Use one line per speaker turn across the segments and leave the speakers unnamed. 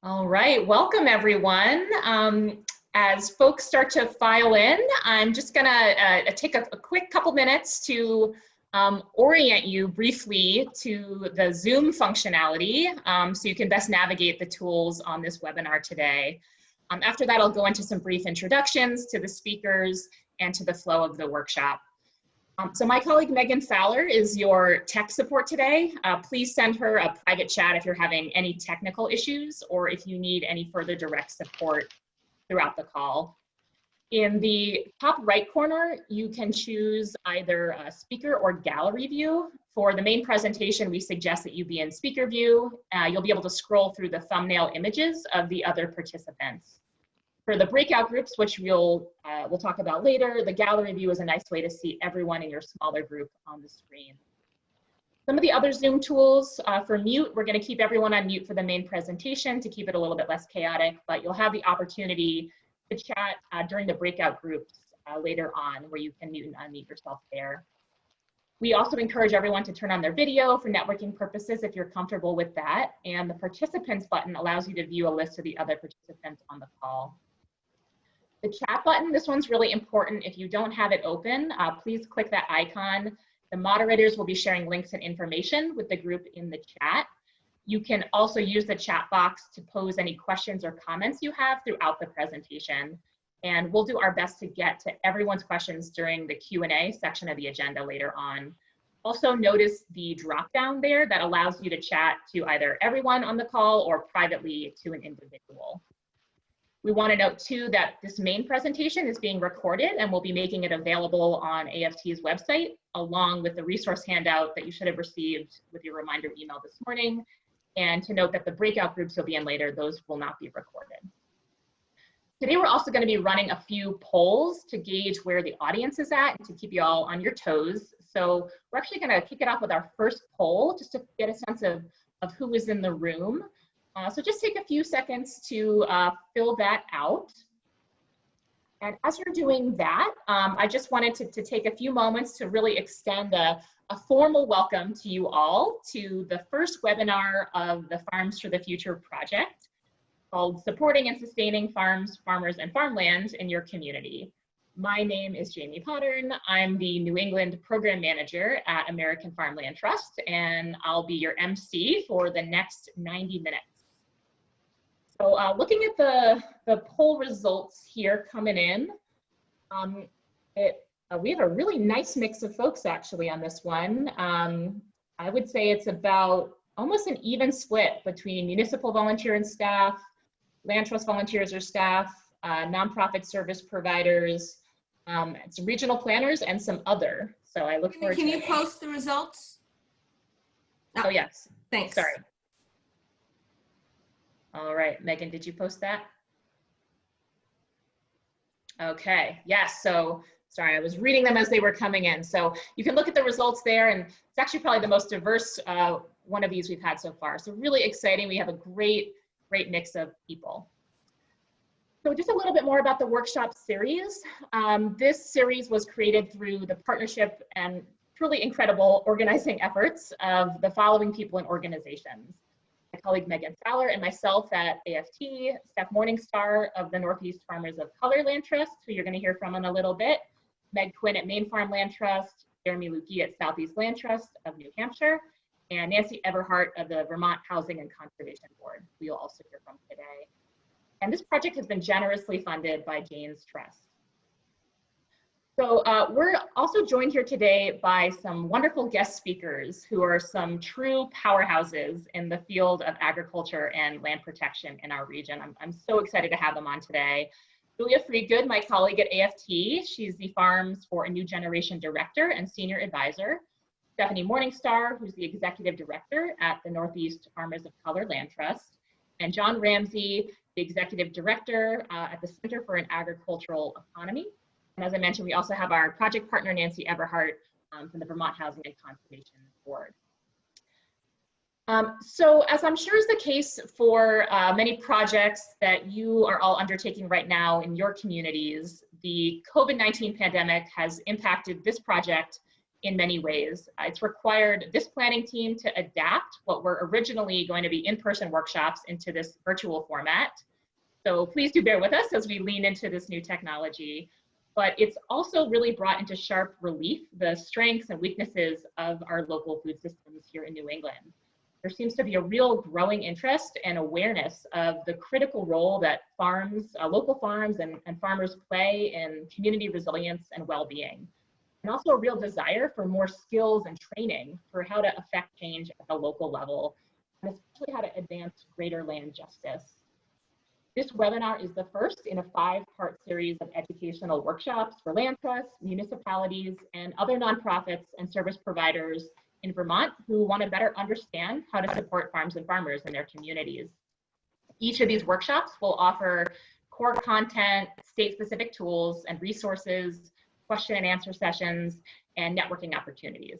All right, welcome everyone. As folks start to file in, I'm just gonna take a quick couple minutes to orient you briefly to the Zoom functionality so you can best navigate the tools on this webinar today. After that, I'll go into some brief introductions to the speakers and to the flow of the workshop. So my colleague Megan Fowler is your tech support today. Please send her a private chat if you're having any technical issues or if you need any further direct support throughout the call. In the top right corner, you can choose either a speaker or gallery view. For the main presentation, we suggest that you be in speaker view. You'll be able to scroll through the thumbnail images of the other participants. For the breakout groups, which we'll talk about later, the gallery view is a nice way to see everyone in your smaller group on the screen. Some of the other Zoom tools, for mute, we're going to keep everyone on mute for the main presentation to keep it a little bit less chaotic, but you'll have the opportunity to chat during the breakout groups later on where you can mute and unmute yourself there. We also encourage everyone to turn on their video for networking purposes if you're comfortable with that, and the participants button allows you to view a list of the other participants on the call. The chat button, this one's really important. If you don't have it open, please click that icon. The moderators will be sharing links and information with the group in the chat. You can also use the chat box to pose any questions or comments you have throughout the presentation. And we'll do our best to get to everyone's questions during the Q&A section of the agenda later on. Also notice the drop down there that allows you to chat to either everyone on the call or privately to an individual. We want to note too that this main presentation is being recorded and we'll be making it available on AFT's website along with the resource handout that you should have received with your reminder email this morning. And to note that the breakout groups you'll be in later, those will not be recorded. Today we're also going to be running a few polls to gauge where the audience is at and to keep you all on your toes. So we're actually going to kick it off with our first poll just to get a sense of who is in the room. So just take a few seconds to fill that out. And as you're doing that, I just wanted to take a few moments to really extend a formal welcome to you all to the first webinar of the Farms for the Future project called Supporting and Sustaining Farms, Farmers, and Farmland in Your Community. My name is Jamie Pottern. I'm the New England Program Manager at American Farmland Trust, and I'll be your MC for the next 90 minutes. So looking at the poll results here coming in, we have a really nice mix of folks actually on this one. I would say it's about almost an even split between municipal volunteer and staff, land trust volunteers or staff, nonprofit service providers, some regional planners, and some other. So I look forward to it.
Can you post the results?
Oh, yes.
Thanks.
Sorry. All right, Megan, did you post that? Okay, yes, so sorry, I was reading them as they were coming in. So you can look at the results there, and it's actually probably the most diverse one of these we've had so far. So really exciting. We have a great mix of people. So just a little bit more about the workshop series. This series was created through the partnership and truly incredible organizing efforts of the following people and organizations. My colleague Megan Fowler and myself at AFT, Steph Morningstar of the Northeast Farmers of Color Land Trust, who you're going to hear from in a little bit, Meg Quinn at Maine Farmland Trust, Jeremy Lukey at Southeast Land Trust of New Hampshire, and Nancy Everhart of the Vermont Housing and Conservation Board, who you'll also hear from today. And this project has been generously funded by Jane's Trust. So we're also joined here today by some wonderful guest speakers who are some true powerhouses in the field of agriculture and land protection in our region. I'm so excited to have them on today. Julia Freegood, my colleague at AFT, she's the Farms for a New Generation Director and Senior Advisor. Stephanie Morningstar, who's the Executive Director at the Northeast Farmers of Color Land Trust. And John Ramsey, the Executive Director at the Center for an Agricultural Economy. And as I mentioned, we also have our project partner, Nancy Everhart, from the Vermont Housing and Conservation Board. So as I'm sure is the case for many projects that you are all undertaking right now in your communities, the COVID-19 pandemic has impacted this project in many ways. It's required this planning team to adapt what were originally going to be in-person workshops into this virtual format. So please do bear with us as we lean into this new technology. But it's also really brought into sharp relief the strengths and weaknesses of our local food systems here in New England. There seems to be a real growing interest and awareness of the critical role that farms, local farms and farmers play in community resilience and well-being. And also a real desire for more skills and training for how to affect change at the local level, and especially how to advance greater land justice. This webinar is the first in a 5-part series of educational workshops for land trusts, municipalities, and other nonprofits and service providers in Vermont who want to better understand how to support farms and farmers in their communities. Each of these workshops will offer core content, state-specific tools and resources, question and answer sessions, and networking opportunities.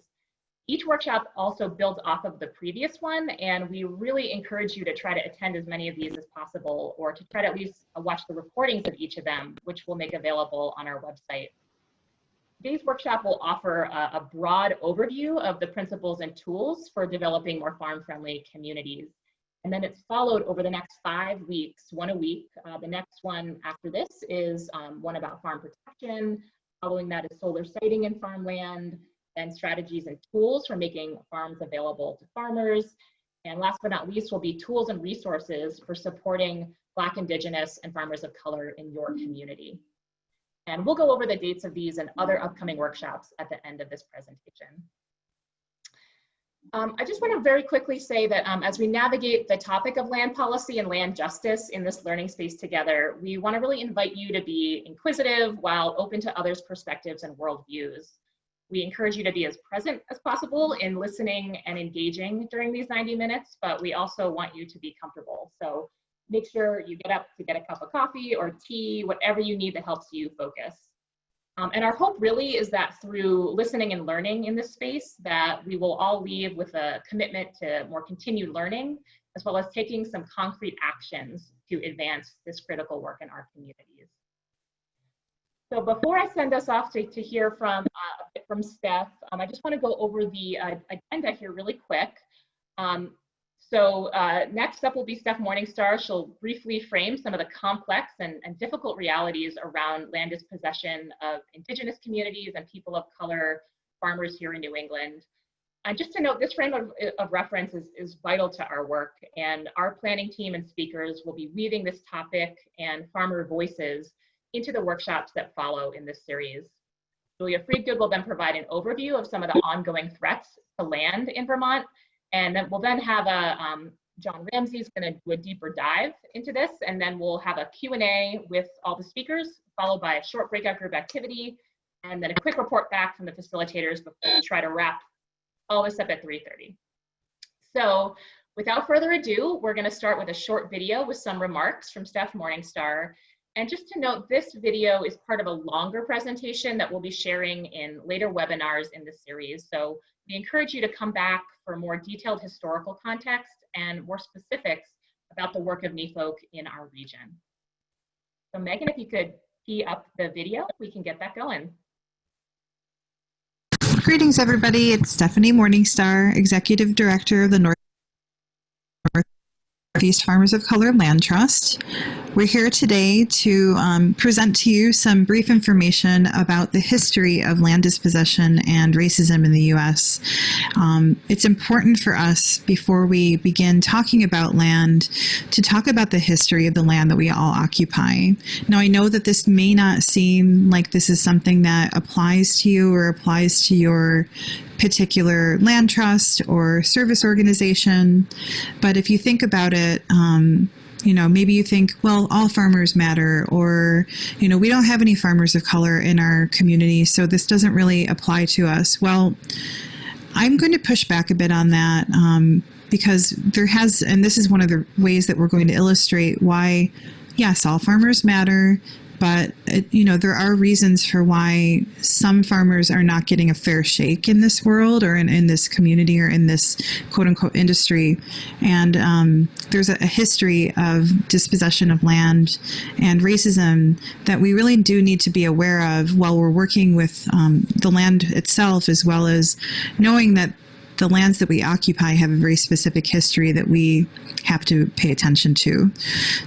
Each workshop also builds off of the previous one, and we really encourage you to try to attend as many of these as possible, or to try to at least watch the recordings of each of them, which we'll make available on our website. Today's workshop will offer a broad overview of the principles and tools for developing more farm-friendly communities. And then it's followed over the next 5 weeks, one a week. The next one after this is one about farm protection. Following that is solar siting in farmland, and strategies and tools for making farms available to farmers. And last but not least will be tools and resources for supporting Black, Indigenous, and farmers of color in your community. And we'll go over the dates of these and other upcoming workshops at the end of this presentation. I just want to very quickly say that as we navigate the topic of land policy and land justice in this learning space together, we want to really invite you to be inquisitive while open to others' perspectives and worldviews. We encourage you to be as present as possible in listening and engaging during these 90 minutes, but we also want you to be comfortable. So make sure you get up to get a cup of coffee or tea, whatever you need that helps you focus. And our hope really is that through listening and learning in this space, that we will all leave with a commitment to more continued learning, as well as taking some concrete actions to advance this critical work in our communities. So before I send us off to hear from Steph, I just want to go over the agenda here really quick. Next up will be Steph Morningstar. She'll briefly frame some of the complex and difficult realities around land dispossession of Indigenous communities and people of color farmers here in New England. And just to note, this frame of reference is vital to our work, and our planning team and speakers will be weaving this topic and farmer voices into the workshops that follow in this series. Julia Friedgood will then provide an overview of some of the ongoing threats to land in Vermont, and then we'll have John Ramsey's going to do a deeper dive into this, and then we'll have a Q&A with all the speakers, followed by a short breakout group activity, and then a quick report back from the facilitators before we try to wrap all this up at 3:30. So without further ado, we're going to start with a short video with some remarks from Steph Morningstar. And just to note, this video is part of a longer presentation that we'll be sharing in later webinars in the series. So we encourage you to come back for more detailed historical context and more specifics about the work of NEFOC in our region. So Megan, if you could key up the video, we can get that going.
Greetings, everybody. It's Stephanie Morningstar, Executive Director of the Northeast Farmers of Color Land Trust. We're here today to present to you some brief information about the history of land dispossession and racism in the U.S. It's important for us, before we begin talking about land, to talk about the history of the land that we all occupy. Now, I know that this may not seem like this is something that applies to you or applies to your particular land trust or service organization, but if you think about it, maybe you think, well, all farmers matter, or, we don't have any farmers of color in our community, so this doesn't really apply to us. Well, I'm going to push back a bit on that because and this is one of the ways that we're going to illustrate why, yes, all farmers matter, but there are reasons for why some farmers are not getting a fair shake in this world, or in this community, or in this quote unquote industry. And there's a history of dispossession of land and racism that we really do need to be aware of while we're working with the land itself, as well as knowing that the lands that we occupy have a very specific history that we have to pay attention to.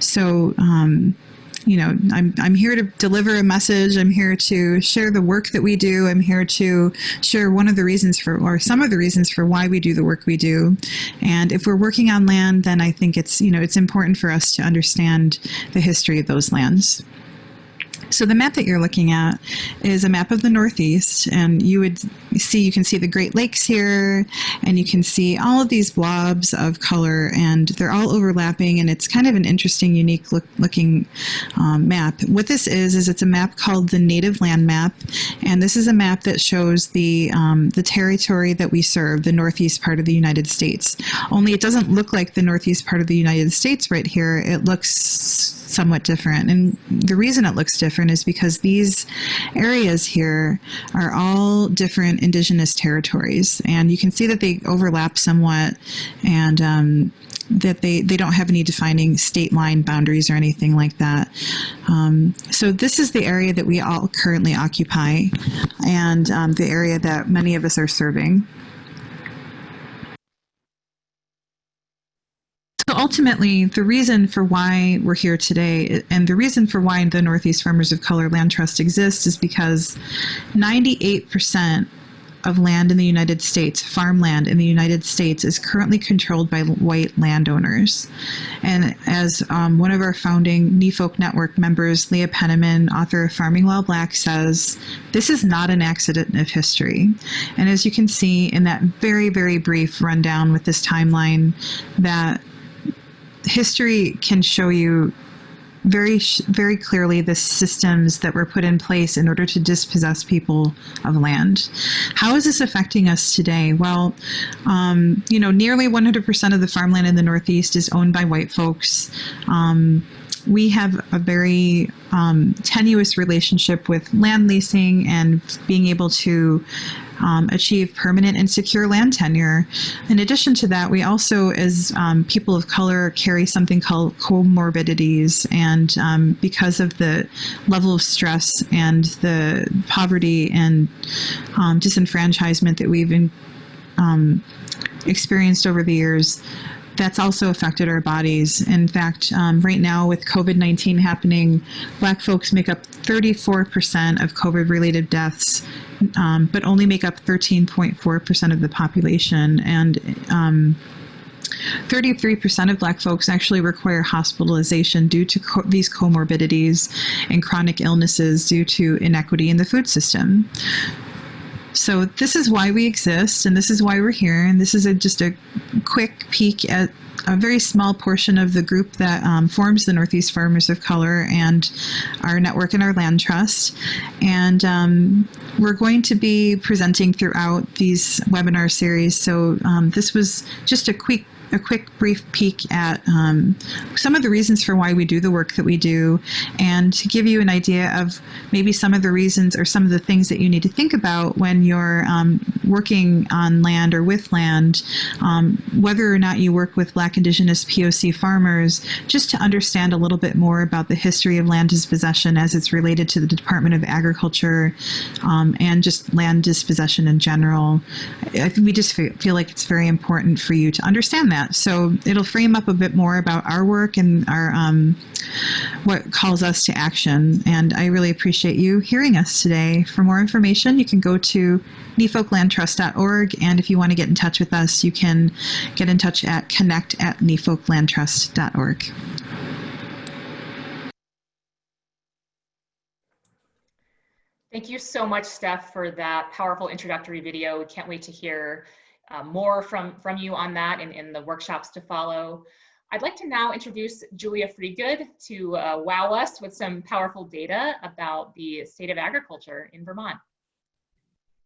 So, I'm here to deliver a message. I'm here to share the work that we do. I'm here to share some of the reasons for why we do the work we do. And if we're working on land, then I think it's important for us to understand the history of those lands. So the map that you're looking at is a map of the Northeast, and you can see the Great Lakes here, and you can see all of these blobs of color, and they're all overlapping, and it's kind of an interesting, unique looking map. What this is it's a map called the Native Land Map, and this is a map that shows the territory that we serve, the Northeast part of the United States. Only it doesn't look like the Northeast part of the United States right here. It looks somewhat different. And the reason it looks different is because these areas here are all different indigenous territories. And you can see that they overlap somewhat, and that they don't have any defining state line boundaries or anything like that. So this is the area that we all currently occupy, and the area that many of us are serving. So ultimately, the reason for why we're here today, and the reason for why the Northeast Farmers of Color Land Trust exists, is because 98% of land in the United States, farmland in the United States, is currently controlled by white landowners. And as one of our founding NEFOC Network members, Leah Penniman, author of Farming While Black, says, this is not an accident of history. And as you can see in that very, very brief rundown with this timeline, that history can show you very, very clearly the systems that were put in place in order to dispossess people of land. How is this affecting us today? Well, nearly 100% of the farmland in the Northeast is owned by white folks. We have a very tenuous relationship with land leasing and being able to achieve permanent and secure land tenure. In addition to that, we also, as people of color, carry something called comorbidities, and because of the level of stress and the poverty and disenfranchisement that we've experienced over the years, that's also affected our bodies. In fact, right now with COVID-19 happening, Black folks make up 34% of COVID-related deaths, but only make up 13.4% of the population. And 33% of Black folks actually require hospitalization due to these comorbidities and chronic illnesses due to inequity in the food system. So this is why we exist, and this is why we're here, and this is just a quick peek at a very small portion of the group that forms the Northeast Farmers of Color and our network and our land trust. And we're going to be presenting throughout these webinar series. So this was just a quick brief peek at some of the reasons for why we do the work that we do, and to give you an idea of maybe some of the reasons or some of the things that you need to think about when you're working on land or with land, whether or not you work with Black, Indigenous, POC farmers, just to understand a little bit more about the history of land dispossession as it's related to the Department of Agriculture, and just land dispossession in general. We just feel like it's very important for you to understand that. So it'll frame up a bit more about our work and our what calls us to action. And I really appreciate you hearing us today. For more information, you can go to nefoclandtrust.org. And if you want to get in touch with us, you can get in touch at connect@nefoclandtrust.org.
Thank you so much, Steph, for that powerful introductory video. We can't wait to hear more from you on that and in the workshops to follow. I'd like to now introduce Julia Freegood to wow us with some powerful data about the state of agriculture in Vermont.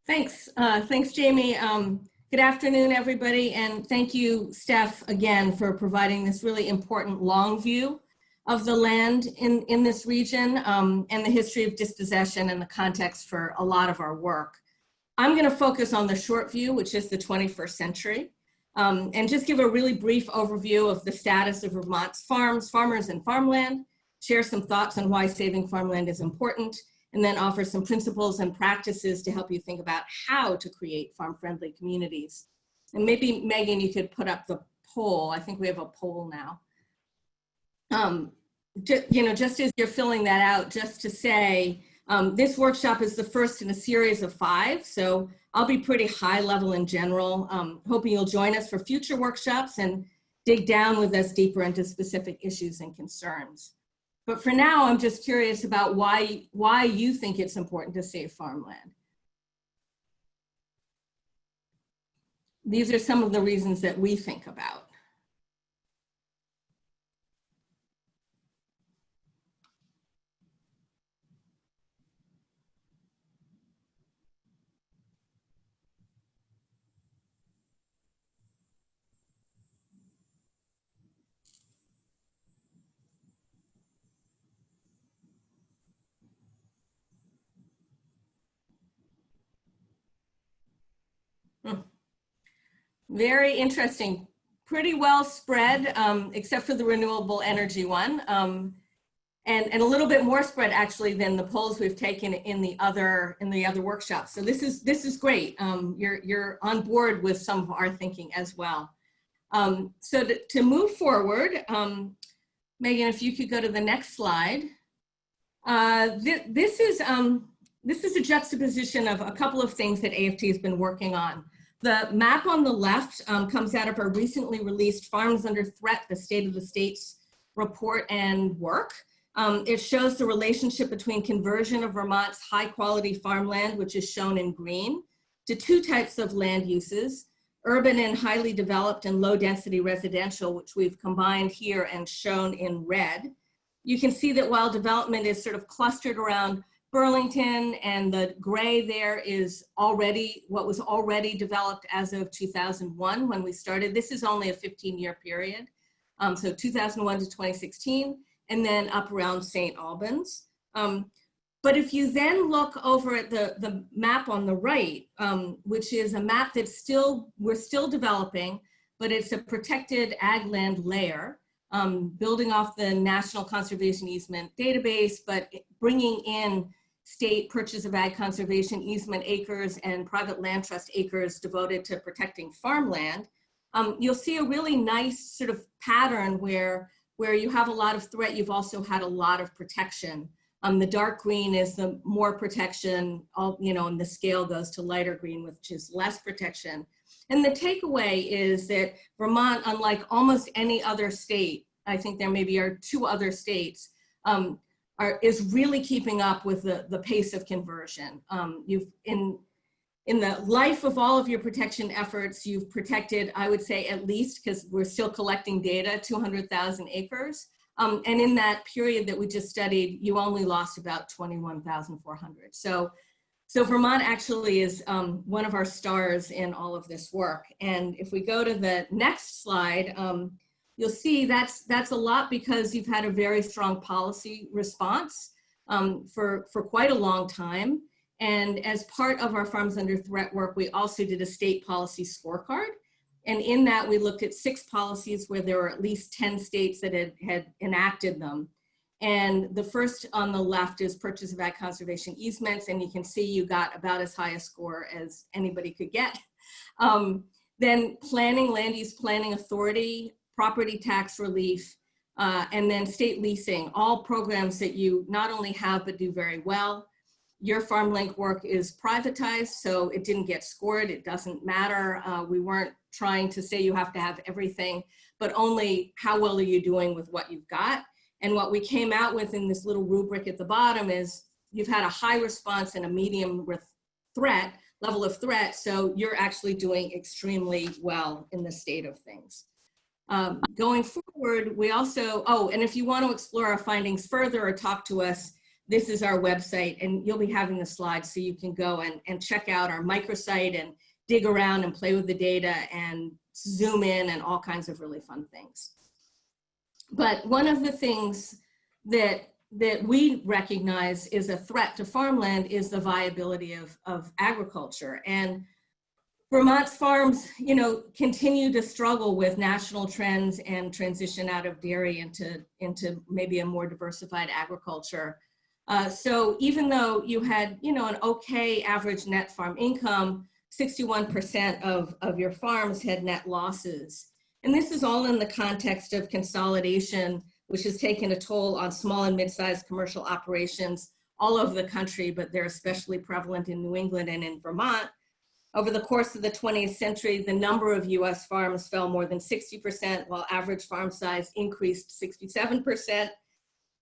Thanks. Thanks, Jamie. Good afternoon, everybody. And thank you, Steph, again, for providing this really important long view of the land in this region and the history of dispossession and the context for a lot of our work. I'm going to focus on the short view, which is the 21st century, and just give a really brief overview of the status of Vermont's farms, farmers, and farmland, share some thoughts on why saving farmland is important, and then offer some principles and practices to help you think about how to create farm-friendly communities. And maybe, Megan, you could put up the poll. I think we have a poll now. Just as you're filling that out, just to say, this workshop is the first in a series of 5, so I'll be pretty high level in general. Hoping you'll join us for future workshops and dig down with us deeper into specific issues and concerns. But for now, I'm just curious about why you think it's important to save farmland. These are some of the reasons that we think about. Very interesting, pretty well spread, except for the renewable energy one, and a little bit more spread actually than the polls we've taken in the other workshops. So this is great. You're on board with some of our thinking as well. So to move forward, Megan, if you could go to the next slide. This is a juxtaposition of a couple of things that AFT has been working on. The map on the left comes out of our recently released Farms Under Threat, the State of the States report and work. It shows the relationship between conversion of Vermont's high quality farmland, which is shown in green, to 2 types of land uses, urban and highly developed and low density residential, which we've combined here and shown in red. You can see that while development is sort of clustered around Burlington, and the gray there is already what was already developed as of 2001 when we started. This is only a 15-year period, so 2001 to 2016, and then up around St. Albans. But if you then look over at the map on the right, which is a map that we're still developing, but it's a protected ag land layer, building off the National Conservation Easement database, but bringing in state purchase of ag conservation easement acres and private land trust acres devoted to protecting farmland, you'll see a really nice sort of pattern where you have a lot of threat, you've also had a lot of protection. The dark green is the more protection, and the scale goes to lighter green, which is less protection. And the takeaway is that Vermont, unlike almost any other state, I think there maybe are 2 other states, is really keeping up with the pace of conversion. In the life of all of your protection efforts, you've protected, I would say at least, because we're still collecting data, 200,000 acres. And in that period that we just studied, you only lost about 21,400. So Vermont actually is one of our stars in all of this work. And if we go to the next slide, you'll see that's a lot because you've had a very strong policy response for quite a long time. And as part of our Farms Under Threat work, we also did a state policy scorecard. And in that, we looked at 6 policies where there were at least 10 states that had enacted them. And the first on the left is purchase of ag conservation easements. And you can see you got about as high a score as anybody could get. Then planning, land use planning authority, property tax relief, and then state leasing, all programs that you not only have, but do very well. Your FarmLink work is privatized, so it didn't get scored. It doesn't matter. We weren't trying to say you have to have everything, but only how well are you doing with what you've got. And what we came out with in this little rubric at the bottom is you've had a high response and a medium level of threat, so you're actually doing extremely well in the state of things. Going forward, we also, and if you want to explore our findings further or talk to us, this is our website, and you'll be having the slides so you can go and check out our microsite and dig around and play with the data and zoom in and all kinds of really fun things. But one of the things that we recognize is a threat to farmland is the viability of agriculture. And Vermont's farms, you know, continue to struggle with national trends and transition out of dairy into maybe a more diversified agriculture. So even though you had, you know, an okay average net farm income, 61% of your farms had net losses. And this is all in the context of consolidation, which has taken a toll on small and mid-sized commercial operations all over the country, but they're especially prevalent in New England and in Vermont. Over the course of the 20th century, the number of US farms fell more than 60%, while average farm size increased 67%.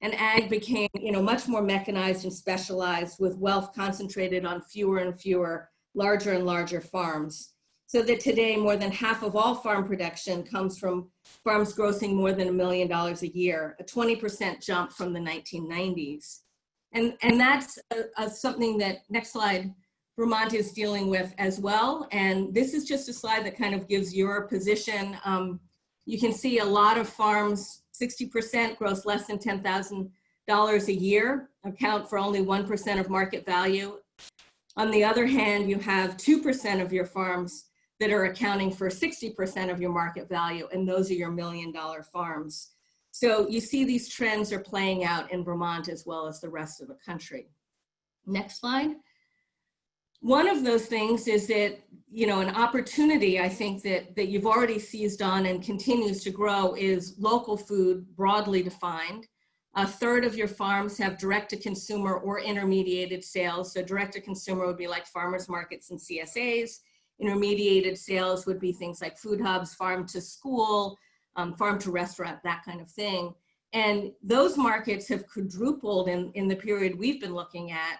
And ag became, you know, much more mechanized and specialized, with wealth concentrated on fewer and fewer, larger and larger farms. So that today, more than half of all farm production comes from farms grossing more than $1 million a year, a 20% jump from the 1990s. And that's something that, next slide, Vermont is dealing with as well. And this is just a slide that kind of gives your position. You can see a lot of farms, 60% gross less than $10,000 a year, account for only 1% of market value. On the other hand, you have 2% of your farms that are accounting for 60% of your market value, and those are your $1 million farms. So you see these trends are playing out in Vermont as well as the rest of the country. Next slide. One of those things is that, you know, an opportunity I think that you've already seized on and continues to grow is local food, broadly defined. A third of your farms have direct-to-consumer or intermediated sales. So direct-to-consumer would be like farmers markets and CSAs. Intermediated sales would be things like food hubs, farm to school, farm to restaurant, that kind of thing. And those markets have quadrupled in the period we've been looking at,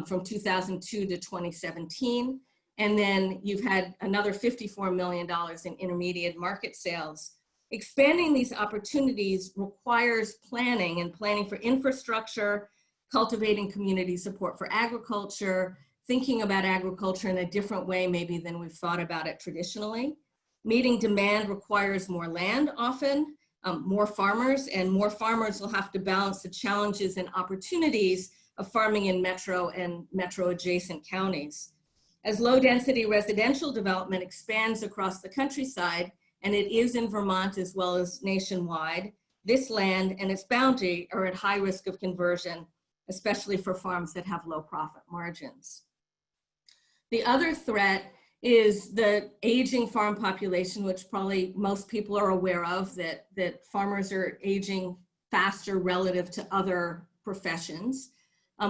from 2002 to 2017. And then you've had another $54 million in intermediate market sales. Expanding these opportunities requires planning, and planning for infrastructure, cultivating community support for agriculture, thinking about agriculture in a different way maybe than we've thought about it traditionally. Meeting demand requires more land often, more farmers, and more farmers will have to balance the challenges and opportunities of farming in metro and metro adjacent counties. As low density residential development expands across the countryside, and it is in Vermont as well as nationwide, this land and its boundary are at high risk of conversion, especially for farms that have low profit margins. The other threat is the aging farm population, which probably most people are aware of, that farmers are aging faster relative to other professions.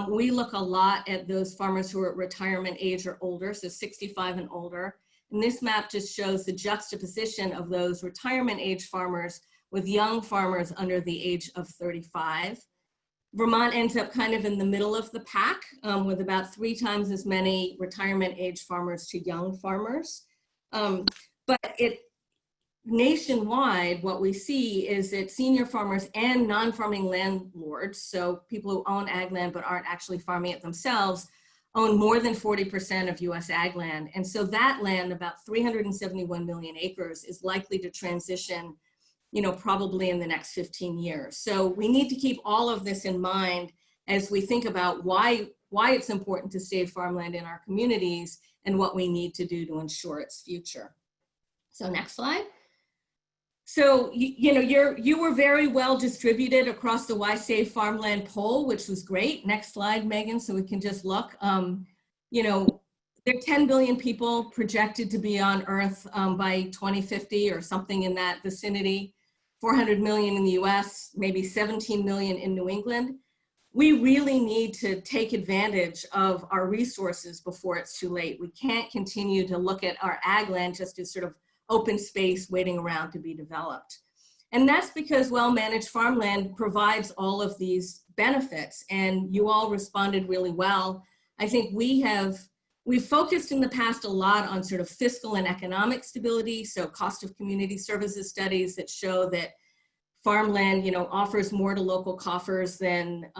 We look a lot at those farmers who are at retirement age or older, so 65 and older. And this map just shows the juxtaposition of those retirement age farmers with young farmers under the age of 35. Vermont ends up kind of in the middle of the pack, with about 3 times as many retirement age farmers to young farmers. But nationwide, what we see is that senior farmers and non-farming landlords, so people who own ag land but aren't actually farming it themselves, own more than 40% of US ag land. And so that land, about 371 million acres, is likely to transition, you know, probably in the next 15 years. So we need to keep all of this in mind as we think about why it's important to save farmland in our communities and what we need to do to ensure its future. So next slide. So, you know, you were very well distributed across the Why Save Farmland poll, which was great. Next slide, Megan, so we can just look. You know, there are 10 billion people projected to be on Earth by 2050 or something in that vicinity, 400 million in the US, maybe 17 million in New England. We really need to take advantage of our resources before it's too late. We can't continue to look at our ag land just as sort of open space waiting around to be developed. And that's because well-managed farmland provides all of these benefits, and you all responded really well. I think we've focused in the past a lot on sort of fiscal and economic stability, so cost of community services studies that show that farmland, you know, offers more to local coffers than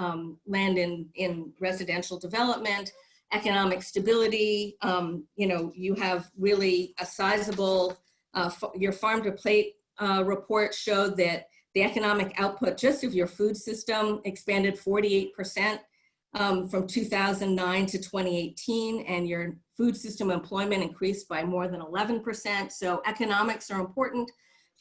land in residential development. Economic stability, you know, you have really a sizable, your farm to plate report showed that The economic output just of your food system expanded 48% from 2009 to 2018, and your food system employment increased by more than 11%. So economics are important,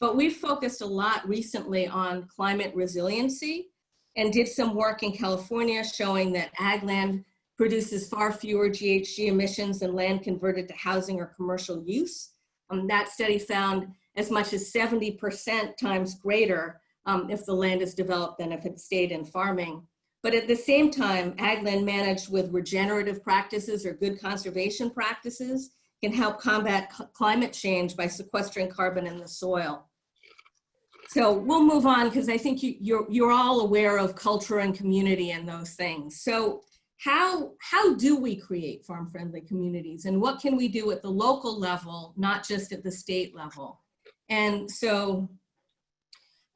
but we've focused a lot recently on climate resiliency and did some work in California showing that ag land produces far fewer GHG emissions than land converted to housing or commercial use. That study found as much as 70% times greater if the land is developed than if it stayed in farming. But at the same time, ag land managed with regenerative practices or good conservation practices can help combat climate change by sequestering carbon in the soil. So we'll move on because I think you're all aware of culture and community and those things. So how do we create farm-friendly communities, and what can we do at the local level, not just at the state level? And so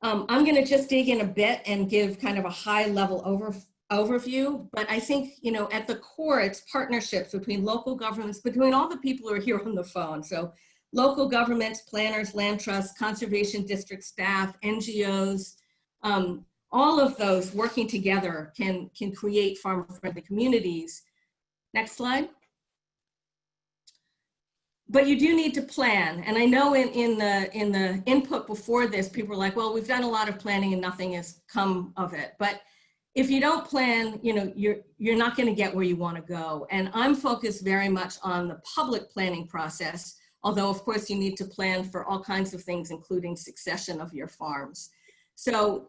I'm going to just dig in a bit and give kind of a high-level overview, but I think, you know, at the core, it's partnerships between local governments, between all the people who are here on the phone. So local governments, planners, land trusts, conservation district staff, NGOs, all of those working together can create farm-friendly communities. Next slide. But you do need to plan. And I know in the input before this, people were like, well, we've done a lot of planning and nothing has come of it. But if you don't plan, you know, you're not going to get where you want to go. And I'm focused very much on the public planning process, although of course you need to plan for all kinds of things, including succession of your farms. So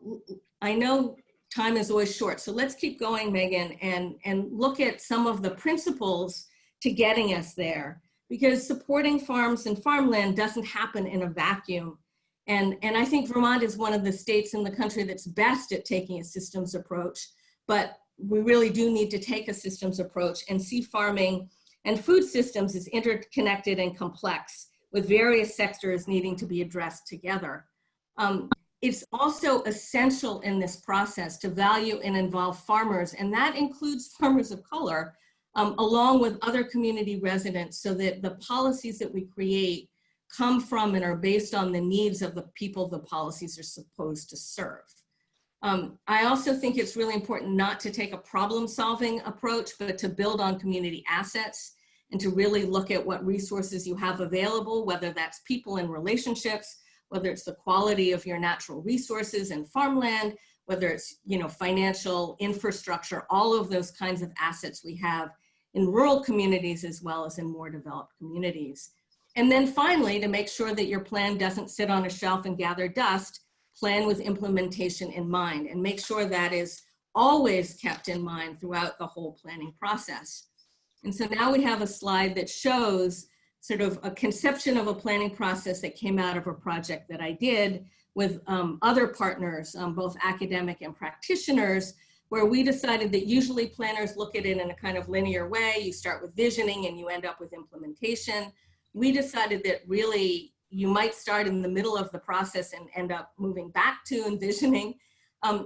I know time is always short, so let's keep going, Megan, and look at some of the principles to getting us there, because supporting farms and farmland doesn't happen in a vacuum. And I think Vermont is one of the states in the country that's best at taking a systems approach, but we really do need to take a systems approach and see farming and food systems as interconnected and complex, with various sectors needing to be addressed together. It's also essential in this process to value and involve farmers, and that includes farmers of color, along with other community residents, so that the policies that we create come from and are based on the needs of the people the policies are supposed to serve. I also think it's really important not to take a problem-solving approach, but to build on community assets and to really look at what resources you have available, whether that's people and relationships, whether it's the quality of your natural resources and farmland, whether it's, you know, financial infrastructure, all of those kinds of assets we have in rural communities as well as in more developed communities. And then finally, to make sure that your plan doesn't sit on a shelf and gather dust, plan with implementation in mind, and make sure that is always kept in mind throughout the whole planning process. And so now we have a slide that shows sort of a conception of a planning process that came out of a project that I did with other partners, both academic and practitioners, where we decided that usually planners look at it in a kind of linear way. You start with visioning and you end up with implementation. We decided that really you might start in the middle of the process and end up moving back to envisioning,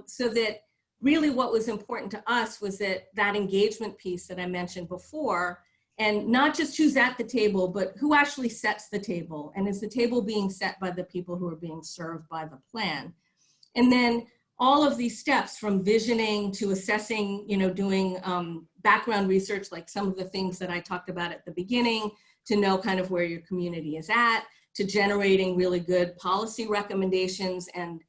so that really what was important to us was that engagement piece that I mentioned before, and not just who's at the table, but who actually sets the table, and is the table being set by the people who are being served by the plan. And then all of these steps, from visioning to assessing, you know, doing background research, like some of the things that I talked about at the beginning, to know kind of where your community is at, to generating really good policy recommendations and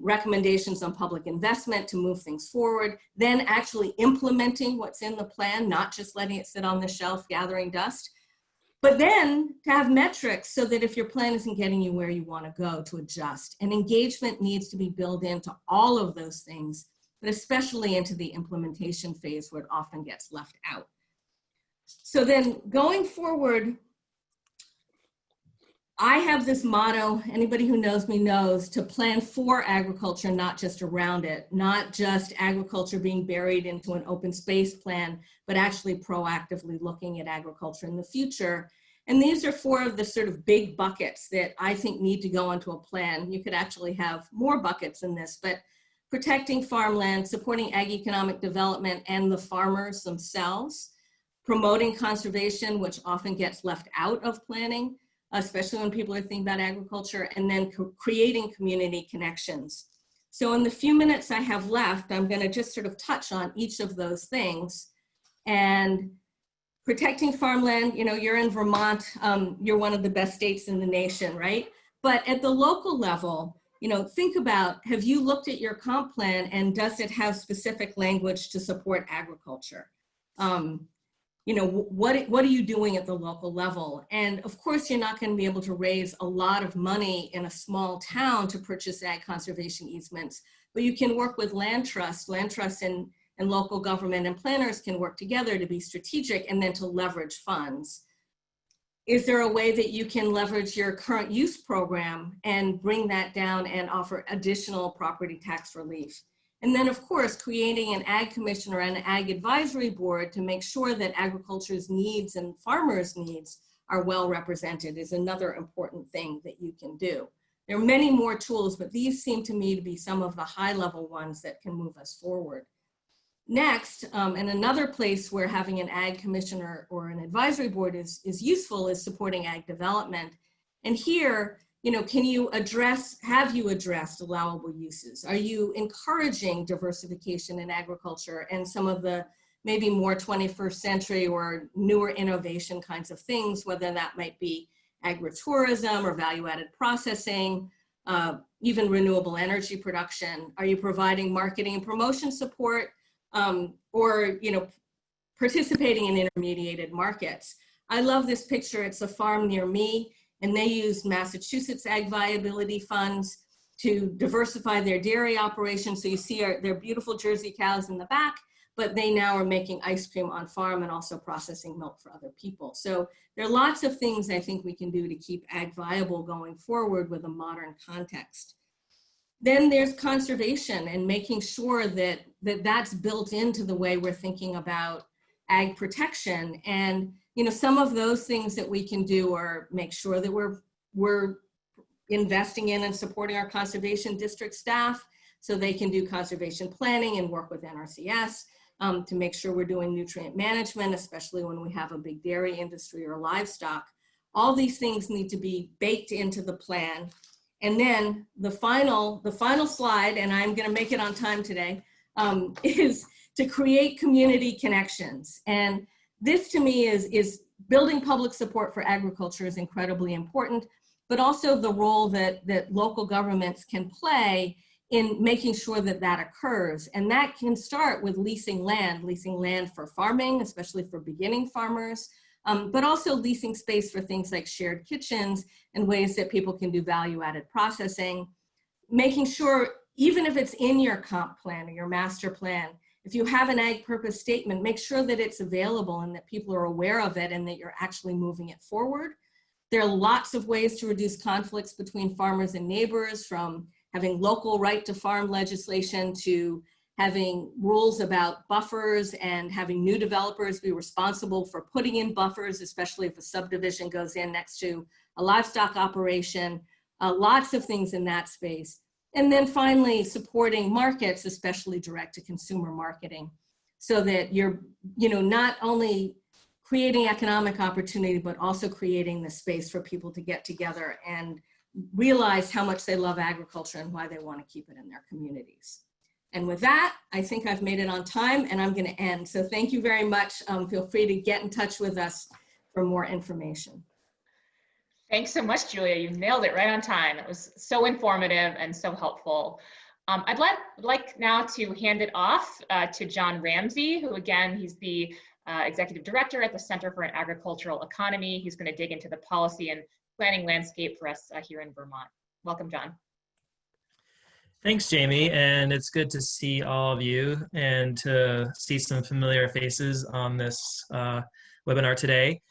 recommendations on public investment to move things forward, then actually implementing what's in the plan, not just letting it sit on the shelf gathering dust, but then to have metrics so that if your plan isn't getting you where you want to go, to adjust. And engagement needs to be built into all of those things, but especially into the implementation phase where it often gets left out. So then going forward, I have this motto, anybody who knows me knows, to plan for agriculture, not just around it, not just agriculture being buried into an open space plan, but actually proactively looking at agriculture in the future. And these are four of the sort of big buckets that I think need to go into a plan. You could actually have more buckets in this, but protecting farmland, supporting ag economic development and the farmers themselves, promoting conservation, which often gets left out of planning, especially when people are thinking about agriculture, and then creating community connections. So in the few minutes I have left, I'm going to just sort of touch on each of those things. And protecting farmland, you know, you're in Vermont, you're one of the best states in the nation, right? But at the local level, you know, think about, have you looked at your comp plan and does it have specific language to support agriculture? You know, what are you doing at the local level? And of course, you're not going to be able to raise a lot of money in a small town to purchase ag conservation easements, but you can work with land trusts and local government and planners can work together to be strategic and then to leverage funds. Is there a way that you can leverage your current use program and bring that down and offer additional property tax relief? And then of course, creating an ag commission or an ag advisory board to make sure that agriculture's needs and farmers' needs are well represented is another important thing that you can do. There are many more tools, but these seem to me to be some of the high level ones that can move us forward. Next, and another place where having an ag commissioner or an advisory board is useful is supporting ag development. And here, you know, have you addressed allowable uses? Are you encouraging diversification in agriculture and some of the maybe more 21st century or newer innovation kinds of things, whether that might be agritourism or value-added processing, even renewable energy production? Are you providing marketing and promotion support? Or, you know, participating in intermediated markets? I love this picture. It's a farm near me, and they used Massachusetts Ag Viability Funds to diversify their dairy operations. So you see their beautiful Jersey cows in the back, but they now are making ice cream on farm and also processing milk for other people. So there are lots of things I think we can do to keep ag viable going forward with a modern context. Then there's conservation and making sure that that's built into the way we're thinking about ag protection. And, you know, some of those things that we can do are make sure that we're investing in and supporting our conservation district staff so they can do conservation planning and work with NRCS to make sure we're doing nutrient management, especially when we have a big dairy industry or livestock. All these things need to be baked into the plan. And then the final slide, and I'm going to make it on time today, is to create community connections. And this to me is building public support for agriculture is incredibly important, but also the role that local governments can play in making sure that that occurs. And that can start with leasing land for farming, especially for beginning farmers, but also leasing space for things like shared kitchens and ways that people can do value-added processing. Making sure, even if it's in your comp plan or your master plan, if you have an ag purpose statement, make sure that it's available and that people are aware of it and that you're actually moving it forward. There are lots of ways to reduce conflicts between farmers and neighbors, from having local right to farm legislation to having rules about buffers and having new developers be responsible for putting in buffers, especially if a subdivision goes in next to a livestock operation, lots of things in that space. And then finally, supporting markets, especially direct to consumer marketing, so that you're, you know, not only creating economic opportunity, but also creating the space for people to get together and realize how much they love agriculture and why they want to keep it in their communities. And with that, I think I've made it on time and I'm going to end. So thank you very much. Feel free to get in touch with us for more information.
Thanks so much, Julia. You nailed it right on time. It was so informative and so helpful. I'd like now to hand it off to John Ramsey, who again, he's the Executive Director at the Center for an Agricultural Economy. He's going to dig into the policy and planning landscape for us here in Vermont. Welcome, John.
Thanks, Jamie, and it's good to see all of you and to see some familiar faces on this webinar today.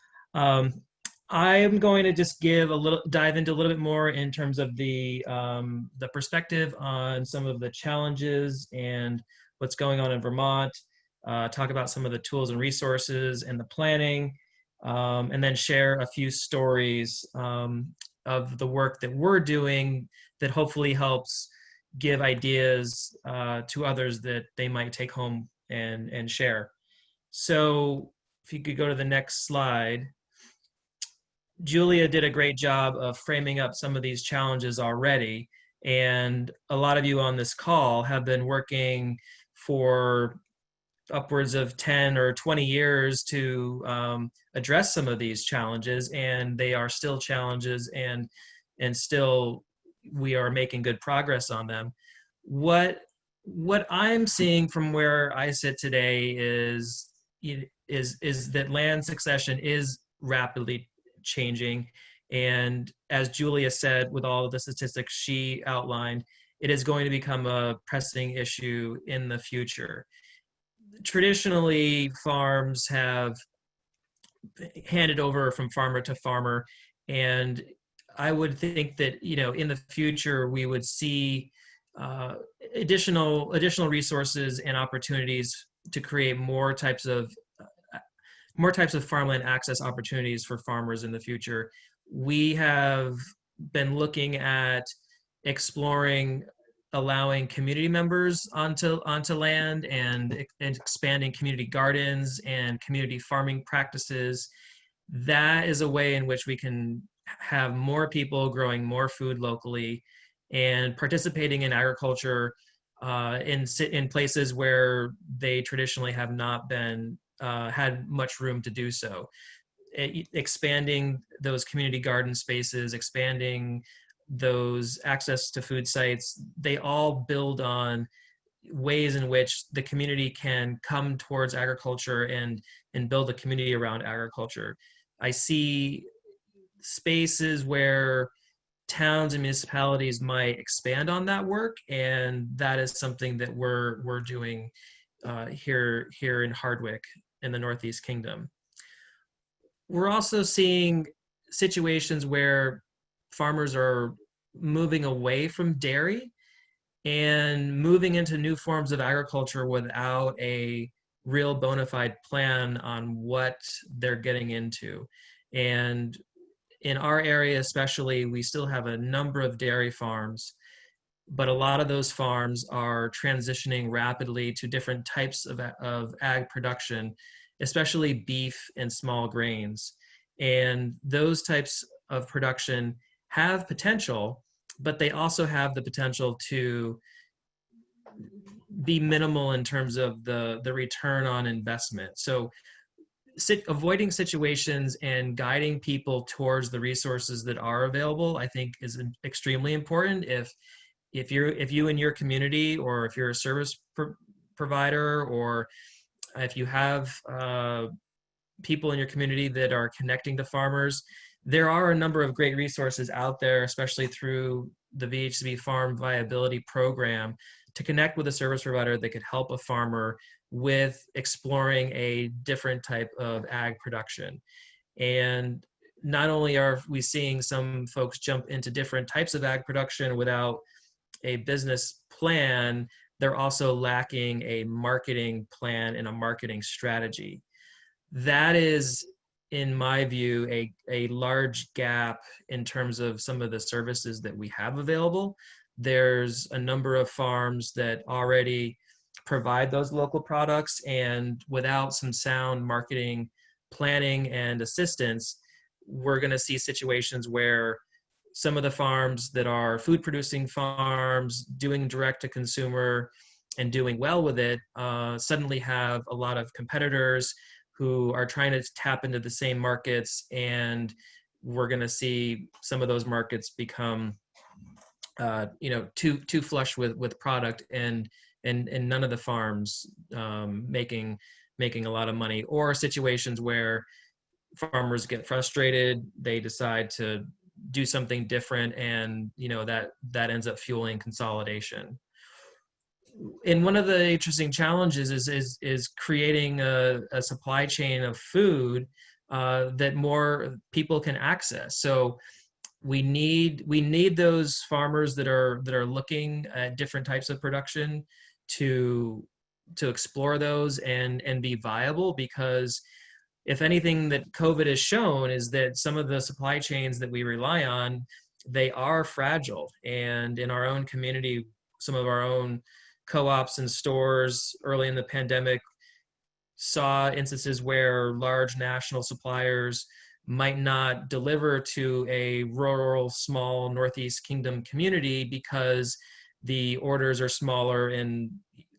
I'm going to just dive into a little bit more in terms of the perspective on some of the challenges and what's going on in Vermont, talk about some of the tools and resources and the planning, and then share a few stories of the work that we're doing that hopefully helps give ideas to others that they might take home and share. So if you could go to the next slide. Julia did a great job of framing up some of these challenges already. And a lot of you on this call have been working for upwards of 10 or 20 years to address some of these challenges, and they are still challenges, and still we are making good progress on them. What I'm seeing from where I sit today is that land succession is rapidly changing, and as Julia said, with all of the statistics she outlined, it is going to become a pressing issue in the future. Traditionally, farms have handed over from farmer to farmer, and I would think that, you know, in the future we would see additional resources and opportunities to create more types of farmland access opportunities for farmers in the future. We have been looking at exploring allowing community members onto land, and expanding community gardens and community farming practices. That is a way in which we can have more people growing more food locally and participating in agriculture in places where they traditionally have not been had much room to do so. Expanding those community garden spaces, expanding those access to food sites, they all build on ways in which the community can come towards agriculture and build a community around agriculture. I see spaces where towns and municipalities might expand on that work, and that is something that we're doing here in Hardwick in the Northeast Kingdom. We're also seeing situations where farmers are moving away from dairy and moving into new forms of agriculture without a real bona fide plan on what they're getting into. And in our area especially, we still have a number of dairy farms, but a lot of those farms are transitioning rapidly to different types of ag production, especially beef and small grains. And those types of production have potential, but they also have the potential to be minimal in terms of the return on investment. So avoiding situations and guiding people towards the resources that are available, I think, is extremely important. If you in your community, or if you're a service provider, or if you have people in your community that are connecting to farmers, there are a number of great resources out there, especially through the VHCB Farm Viability Program, to connect with a service provider that could help a farmer with exploring a different type of ag production. And not only are we seeing some folks jump into different types of ag production without a business plan, they're also lacking a marketing plan and a marketing strategy. That is, in my view, a large gap in terms of some of the services that we have available. There's a number of farms that already provide those local products, and without some sound marketing planning and assistance, we're going to see situations where some of the farms that are food producing farms doing direct to consumer and doing well with it suddenly have a lot of competitors who are trying to tap into the same markets, and we're going to see some of those markets become too flush with product, and none of the farms making a lot of money, or situations where farmers get frustrated, they decide to do something different, and that ends up fueling consolidation. And one of the interesting challenges is creating a supply chain of food that more people can access. So we need those farmers that are looking at different types of production to explore those and be viable, because if anything that COVID has shown is that some of the supply chains that we rely on, they are fragile. And in our own community, some of our own co-ops and stores early in the pandemic saw instances where large national suppliers might not deliver to a rural, small Northeast Kingdom community because the orders are smaller and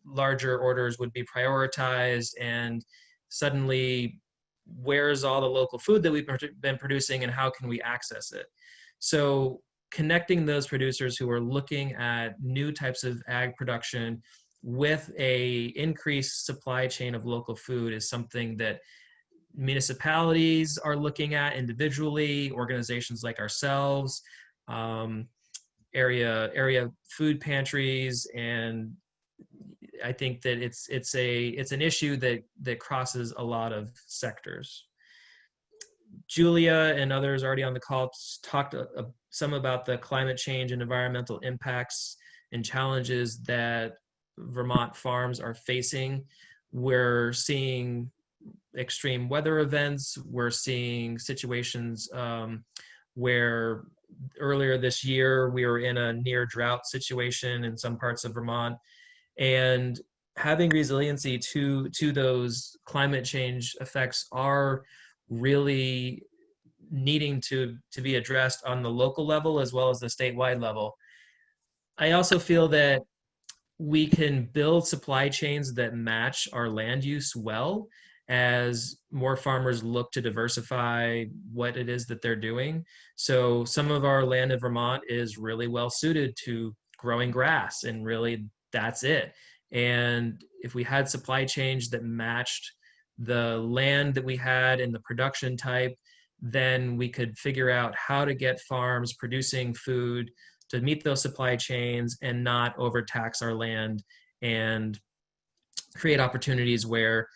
larger orders would be prioritized, and suddenly where's all the local food that we've been producing and how can we access it? So connecting those producers who are looking at new types of ag production with a increased supply chain of local food is something that municipalities are looking at individually, organizations like ourselves, area food pantries, and I think that it's an issue that crosses a lot of sectors. Julia and others already on the call talked some about the climate change and environmental impacts and challenges that Vermont farms are facing. We're seeing extreme weather events. We're seeing situations where earlier this year we were in a near drought situation in some parts of Vermont, and having resiliency to those climate change effects are really needing to be addressed on the local level as well as the statewide level. I also feel that we can build supply chains that match our land use well as more farmers look to diversify what it is that they're doing. So some of our land in Vermont is really well suited to growing grass, and really that's it. And if we had supply chains that matched the land that we had and the production type, then we could figure out how to get farms producing food to meet those supply chains and not overtax our land, and create opportunities where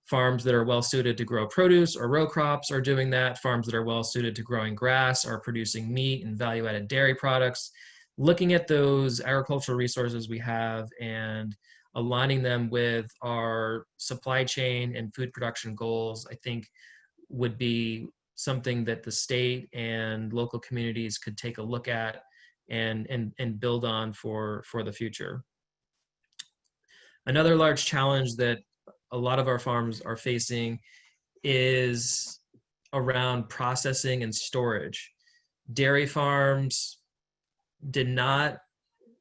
farms that are well suited to grow produce or row crops are doing that. Farms that are well suited to growing grass are producing meat and value-added dairy products. Looking at those agricultural resources we have and aligning them with our supply chain and food production goals, I think would be something that the state and local communities could take a look at and build on for the future. Another large challenge that a lot of our farms are facing is around processing and storage. Dairy farms did not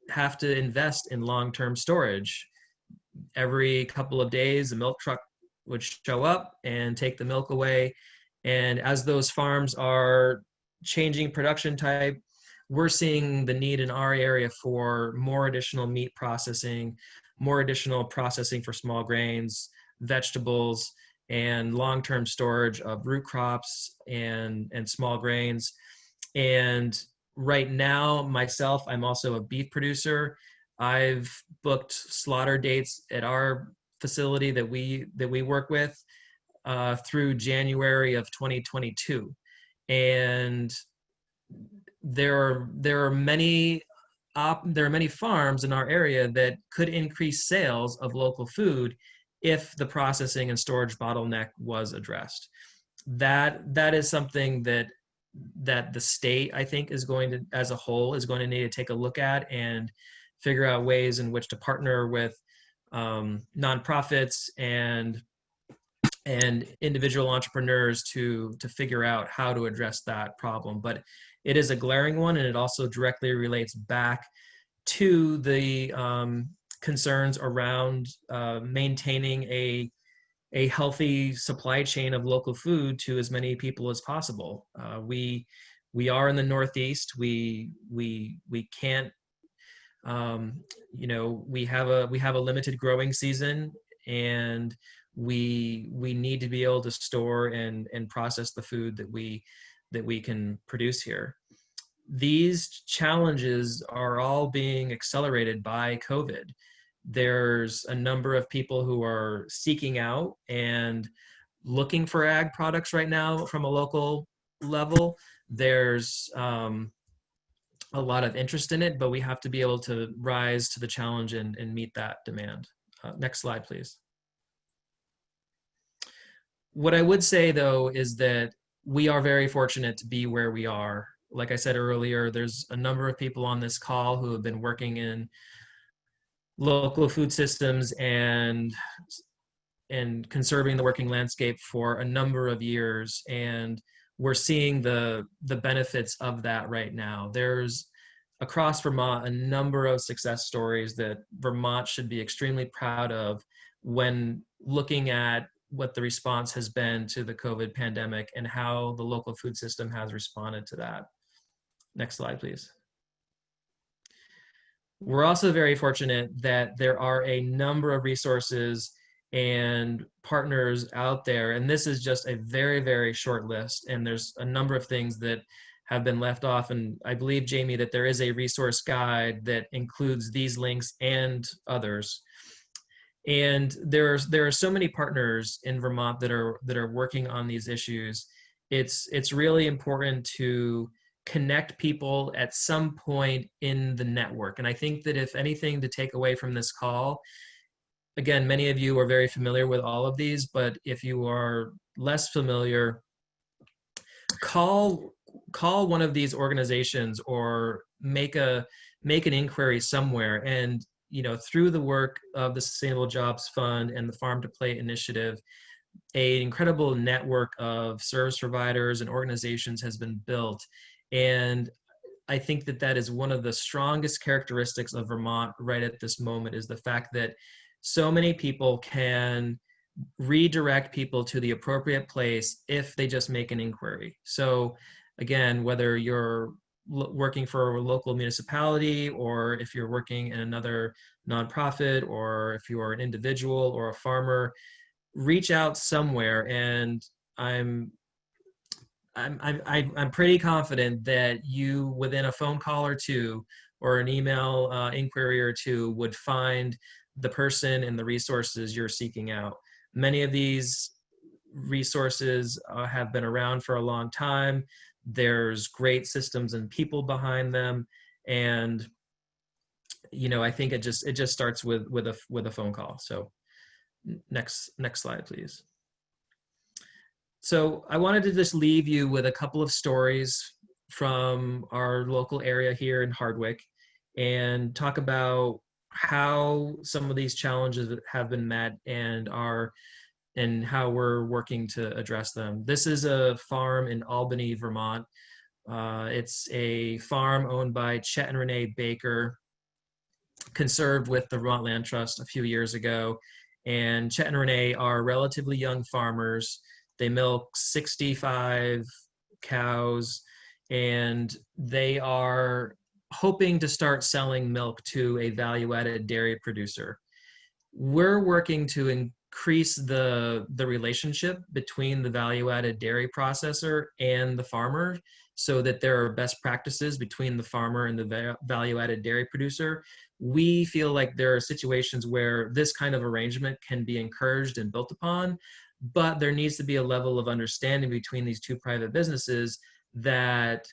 have to invest in long-term storage. Every couple of days, a milk truck would show up and take the milk away. And as those farms are changing production type, we're seeing the need in our area for more additional meat processing, more additional processing for small grains, vegetables, and long-term storage of root crops and small grains. And right now, myself, I'm also a beef producer. I've booked slaughter dates at our facility that we work with through January of 2022. And there are many farms in our area that could increase sales of local food if the processing and storage bottleneck was addressed. That is something that the state, I think, is going to, as a whole, is going to need to take a look at and figure out ways in which to partner with nonprofits and individual entrepreneurs to figure out how to address that problem. But it is a glaring one, and it also directly relates back to the concerns around maintaining a healthy supply chain of local food to as many people as possible. We are in the Northeast. We can't, we have a limited growing season, and we need to be able to store and process the food that we can produce here. These challenges are all being accelerated by COVID. There's a number of people who are seeking out and looking for ag products right now from a local level. There's a lot of interest in it, but we have to be able to rise to the challenge and meet that demand. Next slide, please. What I would say, though, is that we are very fortunate to be where we are. Like I said earlier, there's a number of people on this call who have been working in local food systems and conserving the working landscape for a number of years. And we're seeing the benefits of that right now. There's across Vermont a number of success stories that Vermont should be extremely proud of when looking at what the response has been to the COVID pandemic and how the local food system has responded to that. Next slide, please. We're also very fortunate that there are a number of resources and partners out there, and this is just a very, very short list, and there's a number of things that have been left off, and I believe, Jamie, that there is a resource guide that includes these links and others. And there are so many partners in Vermont that are working on these issues. It's really important to connect people at some point in the network. And I think that if anything to take away from this call, again, many of you are very familiar with all of these, but if you are less familiar, call one of these organizations or make an inquiry somewhere. And through the work of the Sustainable Jobs Fund and the Farm to Plate Initiative, an incredible network of service providers and organizations has been built. And I think that is one of the strongest characteristics of Vermont right at this moment, is the fact that so many people can redirect people to the appropriate place if they just make an inquiry. So again, whether you're working for a local municipality, or if you're working in another nonprofit, or if you are an individual or a farmer, reach out somewhere. And I'm pretty confident that you, within a phone call or two or an email inquiry or two, would find the person and the resources you're seeking out. Many of these resources have been around for a long time. There's great systems and people behind them, and I think it just starts with a phone call. So next slide, please. So I wanted to just leave you with a couple of stories from our local area here in Hardwick and talk about how some of these challenges have been met and how we're working to address them. This is a farm in Albany, Vermont. It's a farm owned by Chet and Renee Baker, conserved with the Vermont Land Trust a few years ago. And Chet and Renee are relatively young farmers. They milk 65 cows, and they are hoping to start selling milk to a value-added dairy producer. We're working to increase the relationship between the value-added dairy processor and the farmer, so that there are best practices between the farmer and the value-added dairy producer. We feel like there are situations where this kind of arrangement can be encouraged and built upon, but there needs to be a level of understanding between these two private businesses that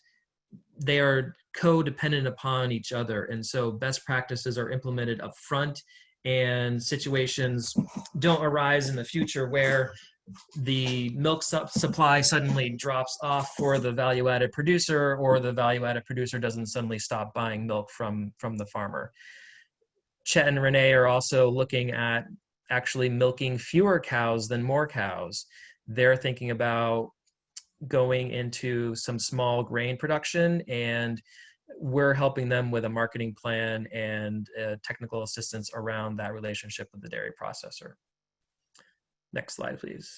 they are codependent upon each other. And so best practices are implemented up front, and situations don't arise in the future where the milk supply suddenly drops off for the value-added producer, or the value-added producer doesn't suddenly stop buying milk from the farmer. Chet and Renee are also looking at actually milking fewer cows than more cows. They're thinking about going into some small grain production, and we're helping them with a marketing plan and technical assistance around that relationship with the dairy processor. Next slide, please.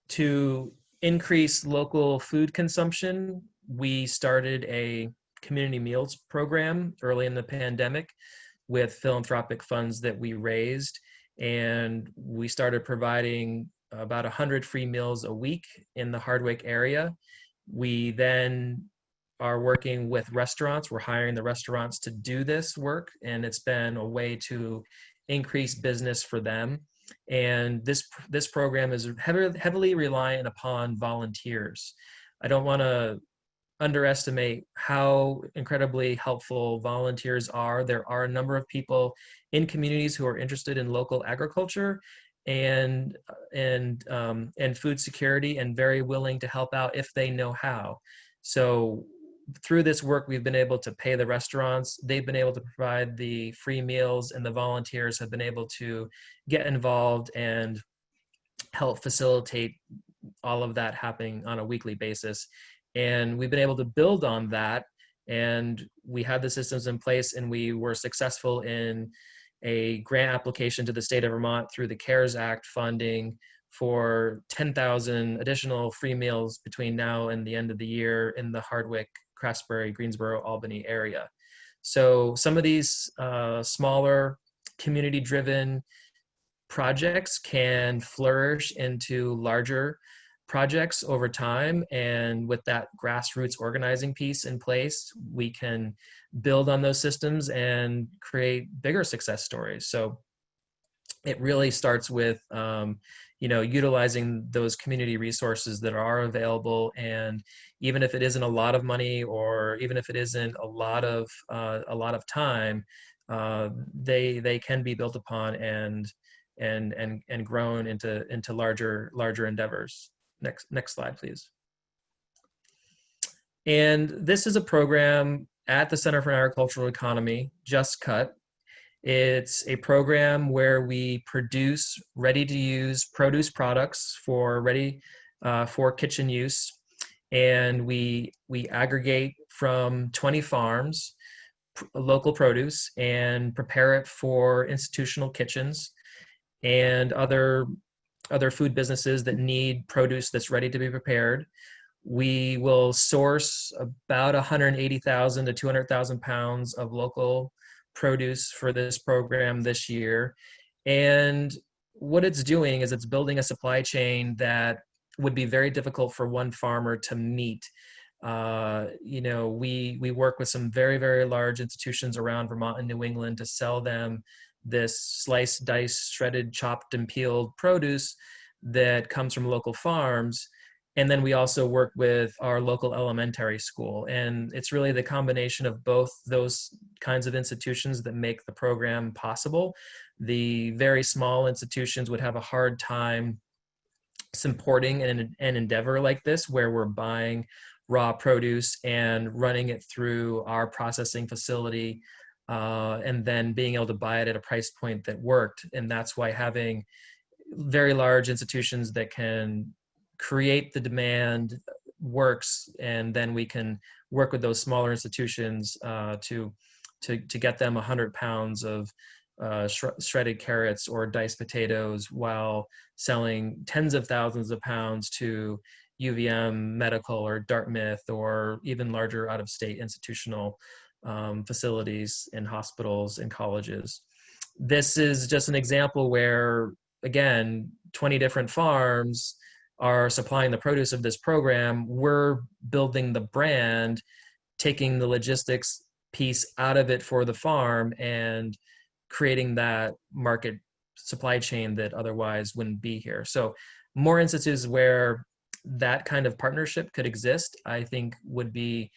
To increase local food consumption, we started a community meals program early in the pandemic with philanthropic funds that we raised, and we started providing about 100 free meals a week in the Hardwick area. We then are working with restaurants. We're hiring the restaurants to do this work, and it's been a way to increase business for them. And this program is heavily reliant upon volunteers. I don't want to underestimate how incredibly helpful volunteers are. There are a number of people in communities who are interested in local agriculture and food security, and very willing to help out if they know how. So through this work, we've been able to pay the restaurants. They've been able to provide the free meals, and the volunteers have been able to get involved and help facilitate all of that happening on a weekly basis. And we've been able to build on that. And we had the systems in place, and we were successful in a grant application to the state of Vermont through the CARES Act funding for 10,000 additional free meals between now and the end of the year in the Hardwick, Craftsbury, Greensboro, Albany area. So some of these smaller community-driven projects can flourish into larger projects over time. And with that grassroots organizing piece in place, we can build on those systems and create bigger success stories. So it really starts with, utilizing those community resources that are available. And even if it isn't a lot of money, or even if it isn't a lot of time, they can be built upon and grown into larger endeavors. Next slide, please. And this is a program at the Center for Agricultural Economy, Just Cut. It's a program where we produce ready-to-use produce products for kitchen use, and we aggregate from 20 farms local produce and prepare it for institutional kitchens and other food businesses that need produce that's ready to be prepared. We will source about 180,000 to 200,000 pounds of local produce for this program this year. And what it's doing is it's building a supply chain that would be very difficult for one farmer to meet. We work with some very, very large institutions around Vermont and New England to sell them this sliced, diced, shredded, chopped, and peeled produce that comes from local farms. And then we also work with our local elementary school. And it's really the combination of both those kinds of institutions that make the program possible. The very small institutions would have a hard time supporting an endeavor like this, where we're buying raw produce and running it through our processing facility, and then being able to buy it at a price point that worked. And that's why having very large institutions that can create the demand works, and then we can work with those smaller institutions to get them 100 pounds of shredded carrots or diced potatoes, while selling tens of thousands of pounds to UVM Medical or Dartmouth, or even larger out-of-state institutional facilities and hospitals and colleges. This is just an example where, again, 20 different farms are supplying the produce of this program. We're building the brand, taking the logistics piece out of it for the farm, and creating that market supply chain that otherwise wouldn't be here. So more instances where that kind of partnership could exist, I think would be,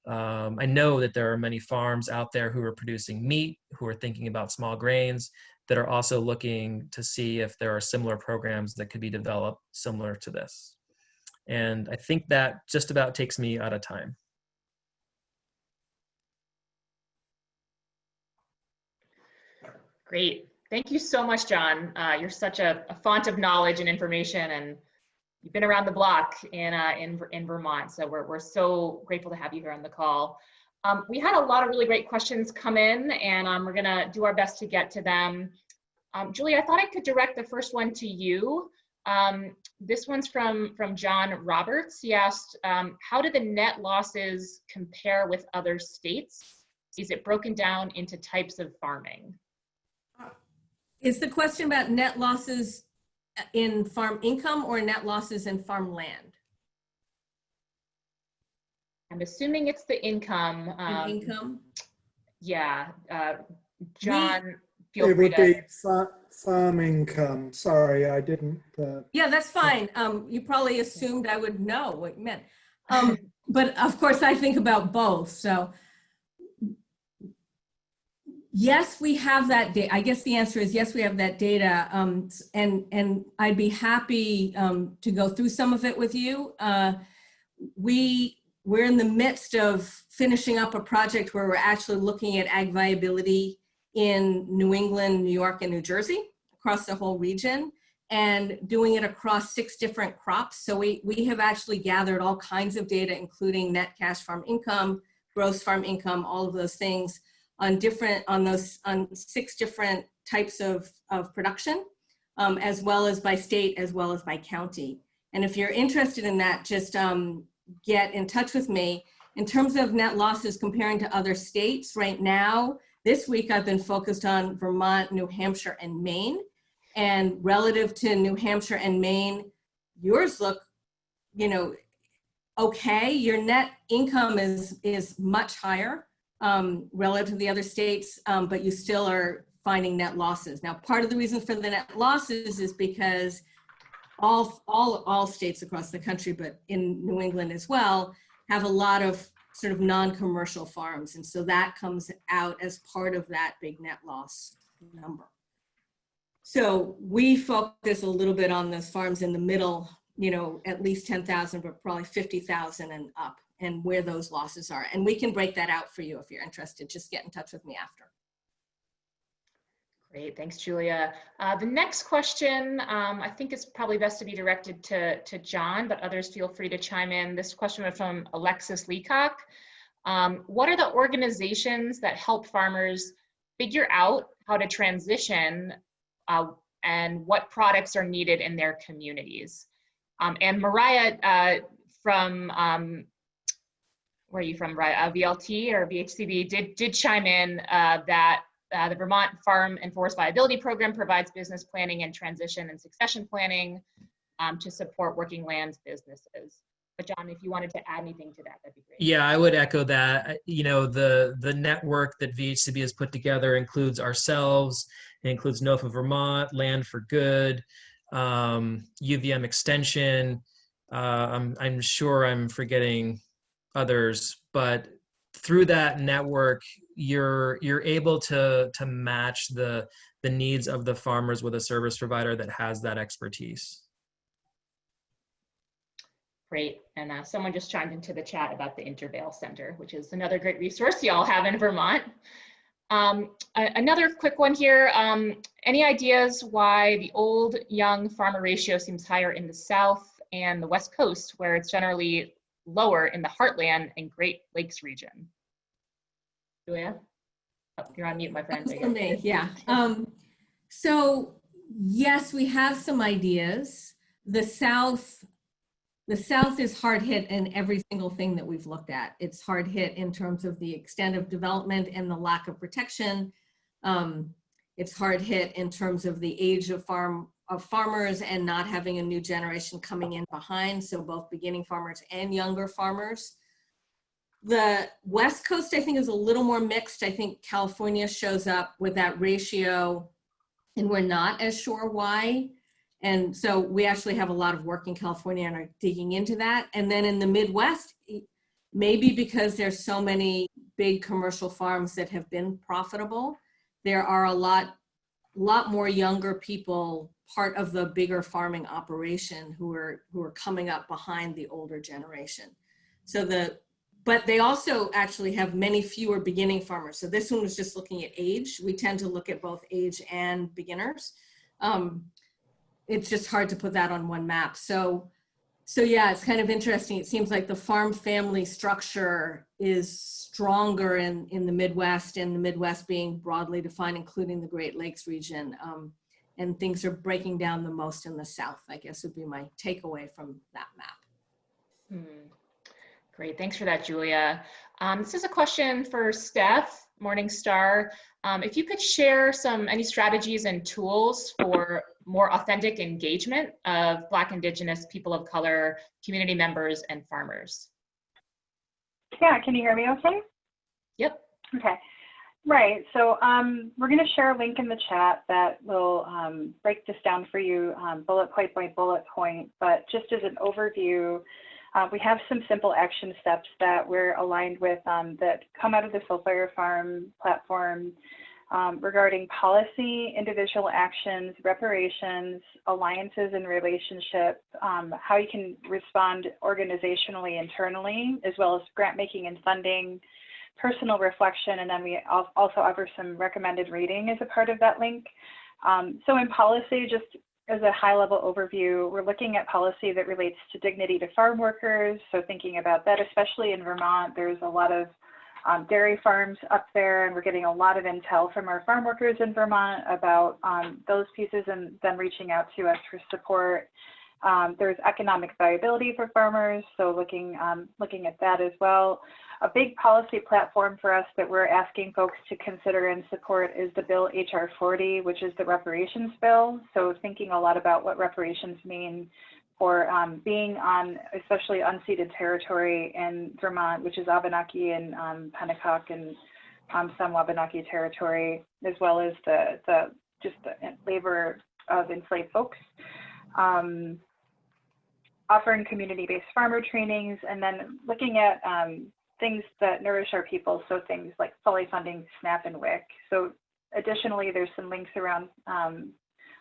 I know that there are many farms out there who are producing meat, who are thinking about small grains, that are also looking to see if there are similar programs that could be developed similar to this. And I think that just about takes me out of time.
Great. Thank you so much, John. You're such a font of knowledge and information, and you've been around the block in Vermont. So we're so grateful to have you here on the call. We had a lot of really great questions come in, and we're gonna do our best to get to them. Julie, I thought I could direct the first one to you. This one's from John Roberts. He asked, how do the net losses compare with other states? Is it broken down into types of farming?
Is the question about net losses in farm income or net losses in farmland?
I'm assuming it's the income.
Income?
Yeah, John,
feel free to. It would be farm income. Sorry, I didn't.
Yeah, that's fine. You probably assumed I would know what you meant. But of course I think about both. So yes, we have that data. I guess the answer is yes, we have that data. And I'd be happy to go through some of it with you. We're in the midst of finishing up a project where we're actually looking at ag viability in New England, New York, and New Jersey, across the whole region. and doing it across 6 different crops. So we have actually gathered all kinds of data, including net cash farm income, gross farm income, all of those things on 6 different types of production, as well as by state, as well as by county. And if you're interested in that, just get in touch with me. In terms of net losses comparing to other states right now, this week I've been focused on Vermont, New Hampshire, and Maine. And relative to New Hampshire and Maine, yours look, okay. Your net income is much higher relative to the other states, but you still are finding net losses. Now, part of the reason for the net losses is because all states across the country, but in New England as well, have a lot of sort of non-commercial farms. And so that comes out as part of that big net loss number. So we focus a little bit on those farms in the middle, at least 10,000, but probably 50,000 and up, and where those losses are. And we can break that out for you if you're interested. Just get in touch with me after.
Great, thanks, Julia. The next question, I think is probably best to be directed to John, but others feel free to chime in. This question was from Alexis Leacock. What are the organizations that help farmers figure out how to transition and what products are needed in their communities? And Mariah from, where are you from, Mariah? VLT or VHCB did chime in that the Vermont Farm and Forest Viability Program provides business planning and transition and succession planning to support working lands businesses. But John, if you wanted to add anything to that, that'd be great.
Yeah, I would echo that. The network that VHCB has put together includes ourselves, it includes NOFA Vermont, Land for Good, UVM Extension. I'm sure I'm forgetting others, but through that network, you're able to match the needs of the farmers with a service provider that has that expertise.
Great, and someone just chimed into the chat about the Intervale Center, which is another great resource y'all have in Vermont. Another quick one here, any ideas why the old-young farmer ratio seems higher in the South and the West Coast, where it's generally lower in the Heartland and Great Lakes region? Julia? Oh, you're on mute, my friend.
For me, yeah. So yes, we have some ideas. The South is hard hit in every single thing that we've looked at. It's hard hit in terms of the extent of development and the lack of protection. It's hard hit in terms of the age of farmers and not having a new generation coming in behind. So both beginning farmers and younger farmers. The West Coast, I think, is a little more mixed. I think California shows up with that ratio, and we're not as sure why. And so we actually have a lot of work in California and are digging into that. And then in the Midwest, maybe because there's so many big commercial farms that have been profitable, there are a lot more younger people part of the bigger farming operation who are coming up behind the older generation. But they also actually have many fewer beginning farmers. So this one was just looking at age. We tend to look at both age and beginners. It's just hard to put that on one map. So yeah, it's kind of interesting. It seems like the farm family structure is stronger in the Midwest, and the Midwest being broadly defined, including the Great Lakes region. And things are breaking down the most in the South, I guess would be my takeaway from that map.
Great, thanks for that, Julia. This is a question for Steph, Morningstar. If you could share any strategies and tools for more authentic engagement of Black, Indigenous, people of color, community members, and farmers.
Yeah, can you hear me okay?
Yep.
Okay, right, so we're gonna share a link in the chat that will break this down for you bullet point by bullet point, but just as an overview, we have some simple action steps that we're aligned with that come out of the Soulfire Farm platform regarding policy, individual actions, reparations, alliances and relationships, how you can respond organizationally, internally, as well as grant making and funding, personal reflection, and then we also offer some recommended reading as a part of that link. So in policy, just as a high-level overview, we're looking at policy that relates to dignity to farm workers. So thinking about that, especially in Vermont, there's a lot of dairy farms up there, and we're getting a lot of intel from our farm workers in Vermont about those pieces and them reaching out to us for support. There's economic viability for farmers, so looking at that as well. A big policy platform for us that we're asking folks to consider and support is the bill HR 40, which is the reparations bill. So thinking a lot about what reparations mean for being on especially unceded territory in Vermont, which is Abenaki and Pennacock and some Wabanaki territory, as well as the labor of enslaved folks. Offering community-based farmer trainings, and then looking at things that nourish our people, so things like fully funding SNAP and WIC. So additionally, there's some links around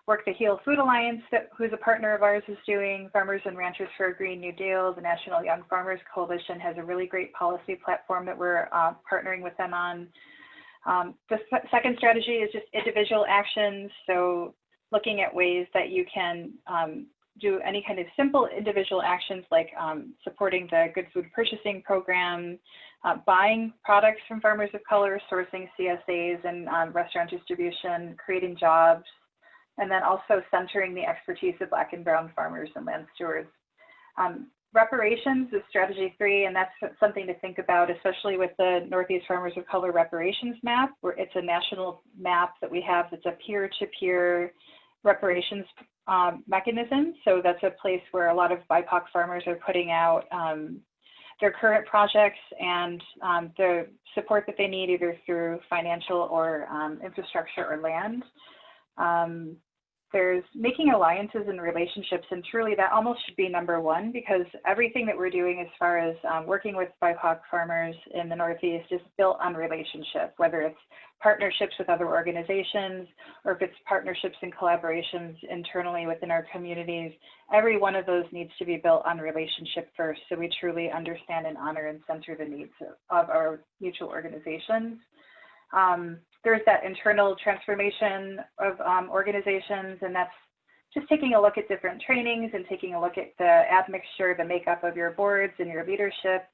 work the Heal Food Alliance, who's a partner of ours, is doing. Farmers and Ranchers for a Green New Deal, the National Young Farmers Coalition has a really great policy platform that we're partnering with them on. The second strategy is just individual actions. So looking at ways that you can do any kind of simple individual actions like supporting the Good Food Purchasing Program, buying products from farmers of color, sourcing CSAs and restaurant distribution, creating jobs, and then also centering the expertise of Black and Brown farmers and land stewards. Reparations is strategy 3, and that's something to think about, especially with the Northeast Farmers of Color reparations map, where it's a national map that we have that's a peer-to-peer reparations mechanism. So that's a place where a lot of BIPOC farmers are putting out their current projects and the support that they need, either through financial or infrastructure or land. There's making alliances and relationships, and truly that almost should be number 1, because everything that we're doing as far as working with BIPOC farmers in the Northeast is built on relationship, whether it's partnerships with other organizations or if it's partnerships and collaborations internally within our communities. Every one of those needs to be built on relationship first, so we truly understand and honor and center the needs of our mutual organizations. There's that internal transformation of organizations, and that's just taking a look at different trainings and taking a look at the admixture, the makeup of your boards and your leadership,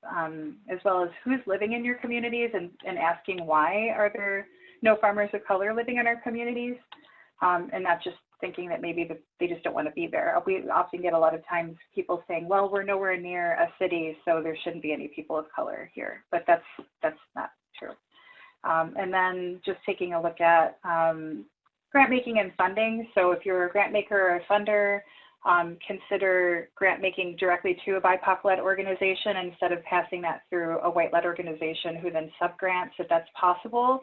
as well as who's living in your communities and asking why are there no farmers of color living in our communities, and not just thinking that maybe they just don't want to be there. We often get a lot of times people saying, well, we're nowhere near a city, so there shouldn't be any people of color here, but that's not true. And then just taking a look at grant making and funding. So if you're a grant maker or a funder, consider grant making directly to a BIPOC-led organization instead of passing that through a white-led organization who then sub-grants if that's possible.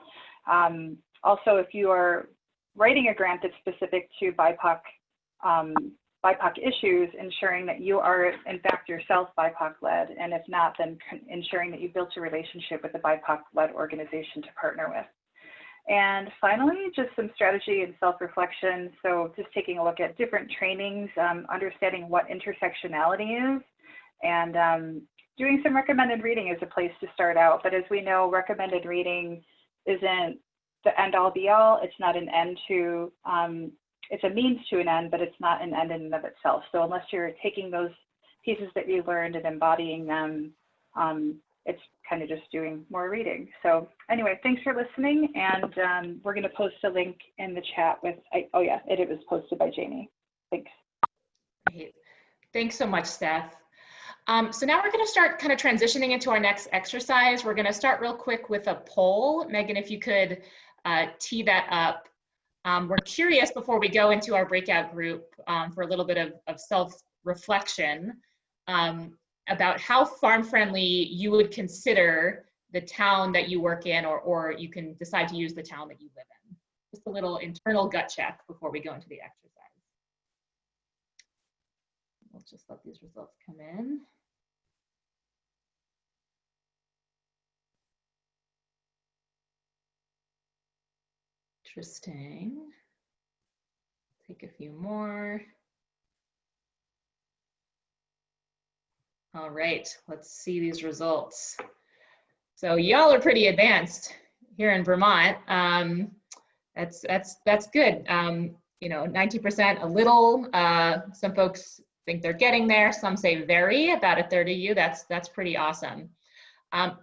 Also, if you are writing a grant that's specific to BIPOC issues, ensuring that you are in fact yourself BIPOC-led, and if not, then ensuring that you built a relationship with a BIPOC-led organization to partner with. And finally, just some strategy and self-reflection. So just taking a look at different trainings, understanding what intersectionality is, and doing some recommended reading is a place to start out. But as we know, recommended reading isn't the end-all be-all. It's not an end to it's a means to an end, but it's not an end in and of itself. So unless you're taking those pieces that you learned and embodying them, it's kind of just doing more reading. So anyway, thanks for listening. And we're going to post a link in the chat with, oh yeah, it was posted by Jamie. Thanks.
Great. Thanks so much, Steph. So now we're going to start kind of transitioning into our next exercise. We're going to start real quick with a poll. Megan, if you could tee that up. We're curious before we go into our breakout group for a little bit of self-reflection about how farm-friendly you would consider the town that you work in, or you can decide to use the town that you live in. Just a little internal gut check before we go into the exercise. Let's just let these results come in. Interesting. Take a few more. All right, let's see these results. So y'all are pretty advanced here in Vermont. That's good. 90% a little. Some folks think they're getting there. Some say very, about a third of you. That's pretty awesome.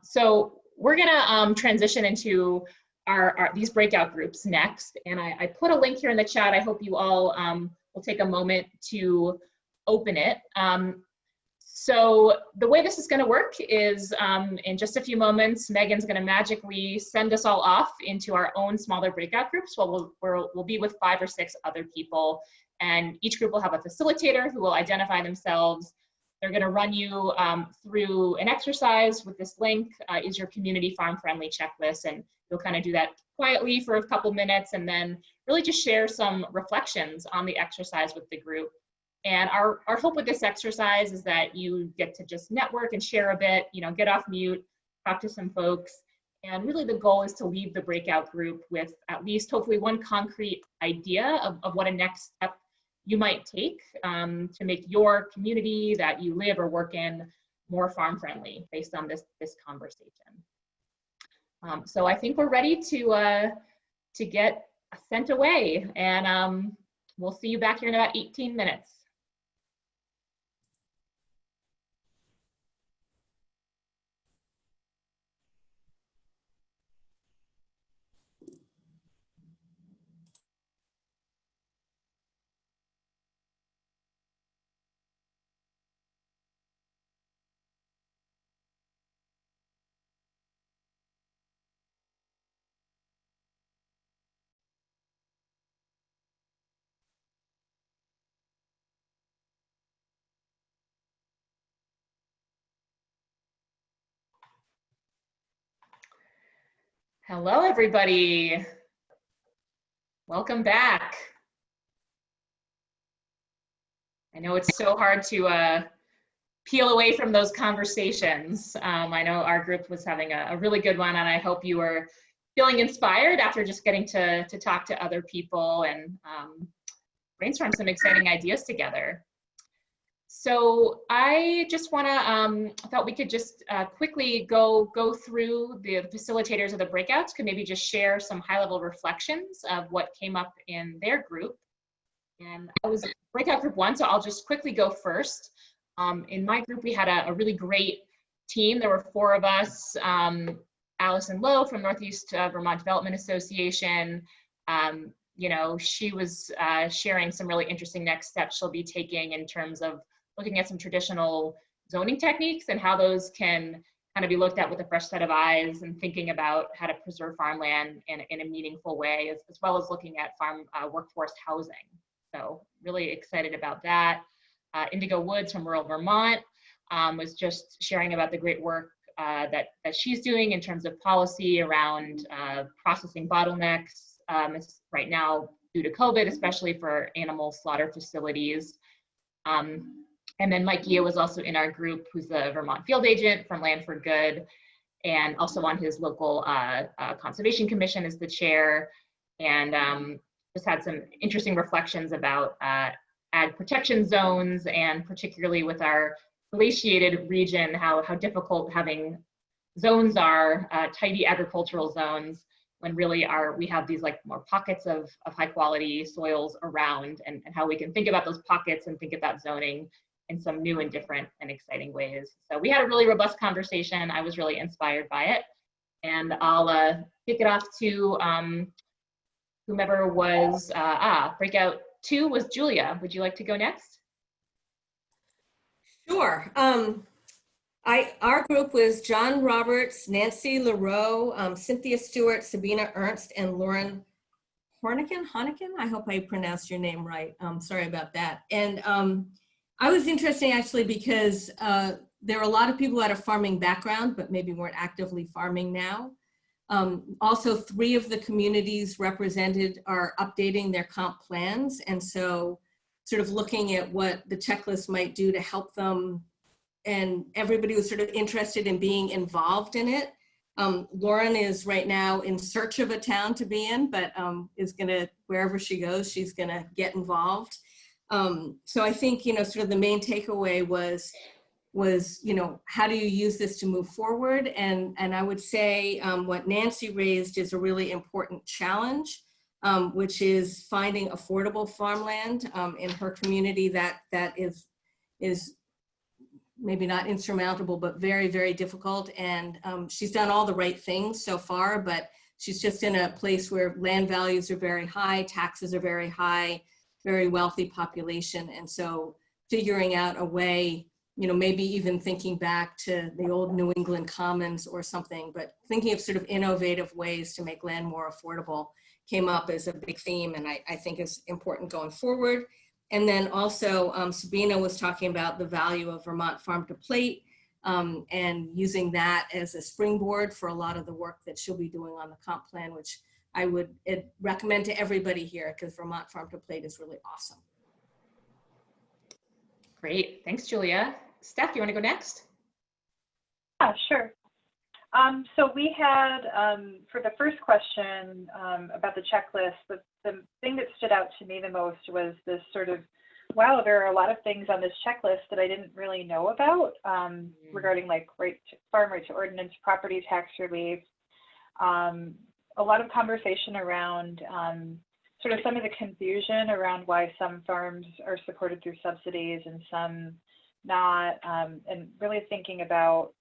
So we're gonna transition into these breakout groups next. And I put a link here in the chat. I hope you all will take a moment to open it. So the way this is going to work is in just a few moments, Megan's going to magically send us all off into our own smaller breakout groups. We'll be with 5 or 6 other people, and each group will have a facilitator who will identify themselves. They're going to run you through an exercise with this link, is your community farm friendly checklist, and you'll kind of do that quietly for a couple minutes and then really just share some reflections on the exercise with the group. And our hope with this exercise is that you get to just network and share a bit, get off mute, talk to some folks. And really the goal is to leave the breakout group with at least hopefully one concrete idea of what a next step you might take to make your community that you live or work in more farm friendly based on this conversation. So I think we're ready to get sent away, and we'll see you back here in about 18 minutes. Hello, everybody. Welcome back. I know it's so hard to peel away from those conversations. I know our group was having a really good one, and I hope you were feeling inspired after just getting to talk to other people and brainstorm some exciting ideas together. So I just want to, thought we could just quickly go through the facilitators of the breakouts, could maybe just share some high-level reflections of what came up in their group. And I was breakout group 1, so I'll just quickly go first. In my group, we had a really great team. There were 4 of us. Allison Lowe from Northeast Vermont Development Association. She was sharing some really interesting next steps she'll be taking in terms of looking at some traditional zoning techniques and how those can kind of be looked at with a fresh set of eyes, and thinking about how to preserve farmland in a meaningful way, as well as looking at farm workforce housing. So really excited about that. Indigo Woods from rural Vermont was just sharing about the great work that she's doing in terms of policy around processing bottlenecks right now due to COVID, especially for animal slaughter facilities. And then Mike Gia was also in our group, who's the Vermont field agent from Land for Good, and also on his local conservation commission as the chair, and just had some interesting reflections about ag protection zones, and particularly with our glaciated region, how difficult having zones are, tidy agricultural zones, when really we have these like more pockets of high quality soils around, and how we can think about those pockets and think about zoning in some new and different and exciting ways. So we had a really robust conversation. I was really inspired by it. And I'll kick it off to whomever was, breakout 2 was Julia. Would you like to go next?
Sure. Our group was John Roberts, Nancy LaRoe, Cynthia Stewart, Sabina Ernst, and Lauren Hornican. I hope I pronounced your name right. Sorry about that. And I was interesting actually because there are a lot of people who had a farming background, but maybe weren't actively farming now. Also, 3 of the communities represented are updating their comp plans. And so sort of looking at what the checklist might do to help them, and everybody was sort of interested in being involved in it. Lauren is right now in search of a town to be in, but is gonna, wherever she goes, she's gonna get involved. So I think, sort of the main takeaway was, how do you use this to move forward? And I would say what Nancy raised is a really important challenge. which is finding affordable farmland in her community that is maybe not insurmountable, but very, very difficult. And she's done all the right things so far, but she's just in a place where land values are very high, taxes are very high, very wealthy population. And so figuring out a way, you know, maybe even thinking back to the old New England Commons or something, but thinking of sort of innovative ways to make land more affordable came up as a big theme, and I think is important going forward. And then also Sabina was talking about the value of Vermont Farm to Plate and using that as a springboard for a lot of the work that she'll be doing on the comp plan, which I would recommend to everybody here because Vermont Farm to Plate is really awesome.
Great, thanks, Julia. Steph, you want to go next?
Yeah, sure. So we had, for the first question about the checklist, the thing that stood out to me the most was this sort of, wow, there are a lot of things on this checklist that I didn't really know about regarding like farm right to ordinance, property tax relief, a lot of conversation around sort of some of the confusion around why some farms are supported through subsidies and some not, and really thinking about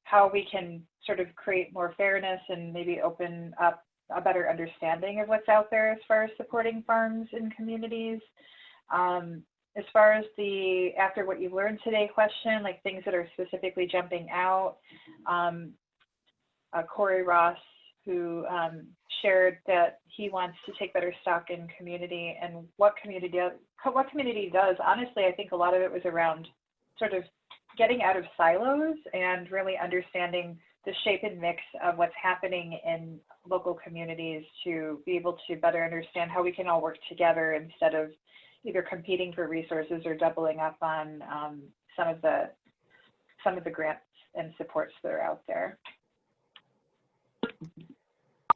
how we can sort of create more fairness and maybe open up a better understanding of what's out there as far as supporting farms and communities. As far as the after what you've learned today question, like things that are specifically jumping out, Corey Ross, who shared that he wants to take better stock in community and what community does. Honestly, I think a lot of it was around sort of getting out of silos and really understanding the shape and mix of what's happening in local communities to be able to better understand how we can all work together instead of either competing for resources or doubling up on some of the grants and supports that are out there.